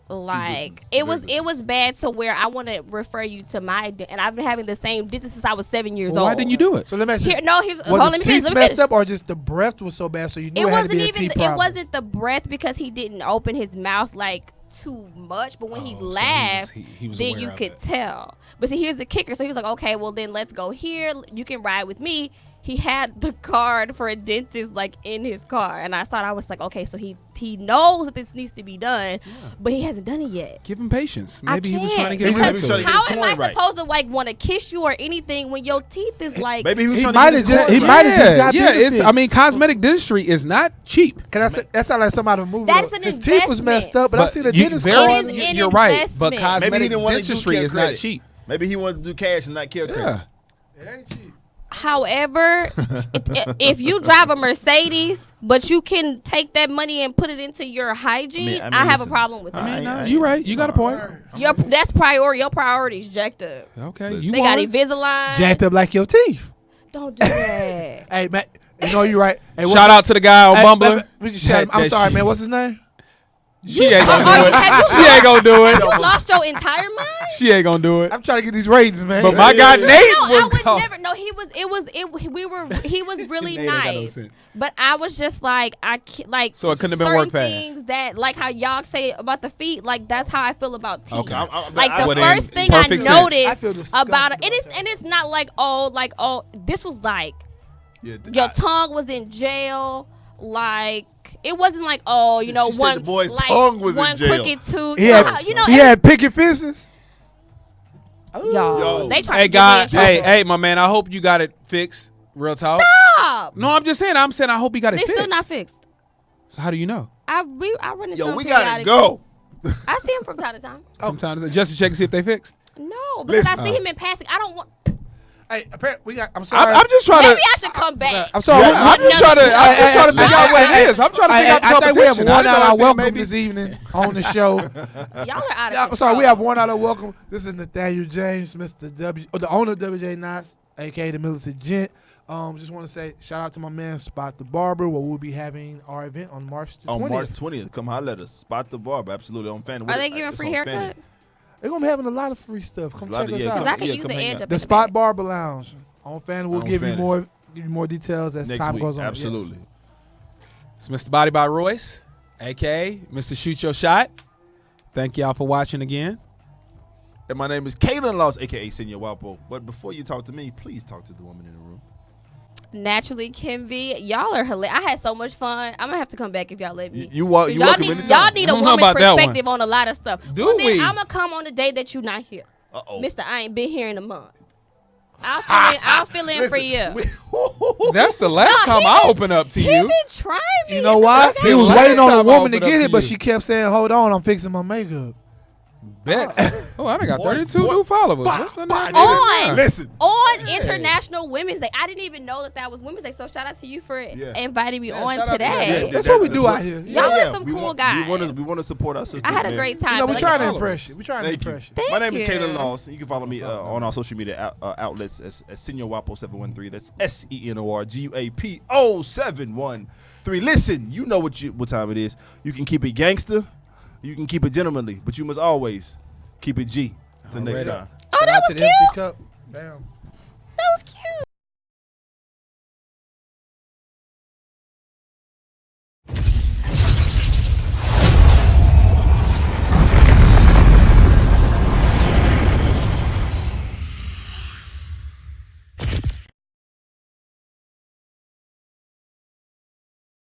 Like it was bad to where I want to refer you to my and I've been having the same dentist since I was 7 years Well, old. why didn't you do it? So let me ask you. Here, no, here's Was hold on, the let me finish. teeth Let me messed finish. up, or just the breath was so bad, so you knew It it had to wasn't be a even. teeth problem? It wasn't the breath because he didn't open his mouth like too much, but when he Oh, so laughed, he was then aware you of could it. tell. But see, here's the kicker. So he was like, okay, well then let's go here. You can ride with me. He had the card for a dentist like in his car, and I was like, okay, so he knows that this needs to be done, but he hasn't done it yet. Give him patience. I Maybe he was trying to can't, get Maybe his he was trying to to get How his am I coin right. supposed to like want to kiss you or anything when your teeth is like? Maybe he was He trying might to have get his just. He coin might right. have just got yeah. benefits. I mean, cosmetic dentistry is not cheap. Can I say that sounds like somebody movie? That is though. an His teeth was messed up, but I see the dentist It card. is an You're right, but investment. Maybe he cosmetic didn't want to do dentistry care is not credit. cheap. Maybe he wanted to do cash and not care credit. Yeah. It ain't cheap. However, if you drive a Mercedes, but you can take that money and put it into your hygiene, I mean, I have a listen, problem with that. No, you're right. You got a point. That's priority. Your priority's jacked up. Okay, Listen. you They got won. Invisalign. Jacked up like your teeth. Don't do that. Hey, man, you know you're right. Hey, Shout out to the guy on Hey, Bumbler. man, we just shout him. I'm That sorry, shit. man. What's his name? She ain't gonna Are do you- it. have you She ain't gonna do Have it. you lost your entire mind? She ain't gonna do it. I'm trying to get these ratings, man. But my guy Nate No, I was would gone. never. No, he was. It was. We were. He was really Nate ain't got no nice. sense. But I was just like, I can't, like. So it couldn't have been certain work fast. things that, like how y'all say about the feet, like that's how I feel about teeth. Okay. Like the I- Well, then, first thing I perfect sense. noticed I feel disgusted about it, about that. and it's not like oh, this was like Yeah, your tongue was in jail, like. It wasn't like She said the boy's like tongue was in one jail. crooked tooth. He You know, had, how- you know, he had picket fences. y'all. Yo. They try Hey, to God. get me in trouble. Hey, my man. I hope you got it fixed. Real talk. Stop. No, I'm just saying. I hope he got it They fixed. still not fixed. So how do you know? I run into Yo, them we gotta periodically. go. I see him from time to time. Sometimes just to check and see if they fixed. No, because Listen. I see him in passing. I don't want. Hey, apparently we got. I'm sorry. I'm just trying Maybe to. I should come back. I'm sorry. Yeah, I'm just trying to. I'm just trying to figure out what it is. I'm trying to figure out the I think we have competition. one I out know of our that welcome maybe- this evening on the show. Y'all are out of Yeah, I'm control. sorry, we have one out of welcome. This is Nathaniel James, Mr. the owner of WJ Knots, aka the Militant Gent. Just want to say shout out to my man Spot the Barber, where we'll be having our event on March the 20th. On March 20th, come holler at us. Spot the barber, absolutely on Fanny. Are they giving free haircut? They're gonna be having a lot of free stuff. Come There's a lot check of- us yeah, out. Because I could Yeah, use come the hang edge out. up. The in Spot back. Barber Lounge on Fan. We'll On give you Fanny. more details as Next time week, goes on. Yes. absolutely. It's Mr. Body by Royce, aka Mr. Shoot Your Shot. Thank y'all for watching again. And my name is Kaylin Loss, aka Senior Wapo. But before you talk to me, please talk to the woman in the room. Naturally, Kenvi, y'all are hilarious. I had so much fun. I'm gonna have to come back if y'all let me. You 'Cause you y'all welcome need anytime. y'all need I a don't know woman's about that one. perspective on a lot of stuff. Do well, then we? I'm gonna come on the day that you not here, Uh-oh. Mister. I ain't been here in a month. I'll fill in for you. That's the last No, time he I been- open up to He you. been trying me. You know It's why? okay. He was Last waiting on a time I woman to opened up get to it, but you. she kept saying, "Hold on, I'm fixing my makeup." Bet. Oh, I done got Boy, 32 boy. new followers. What's the name? On. Listen. On Hey. International Women's Day. I didn't even know that was Women's Day. So shout out to you for Yeah. inviting me Yeah, on shout out to that. today. Yeah, That's what we do out here. Y'all are some We cool want- guys. We want to support our sisters. I had a man. great time. You know, we're but trying to follow impress you. We're trying to Thank you. impress you. Thank My name is you. Kaylin Laws. You can follow me on our social media outlets as Senior Wapo 713. That's SENORGUAPO 713. Listen, you know what time it is. You can keep it gangster, you can keep it gentlemanly, but you must always keep it G. Till next Already. time. Oh, that Shout out was to the cute. Empty Cup. Bam.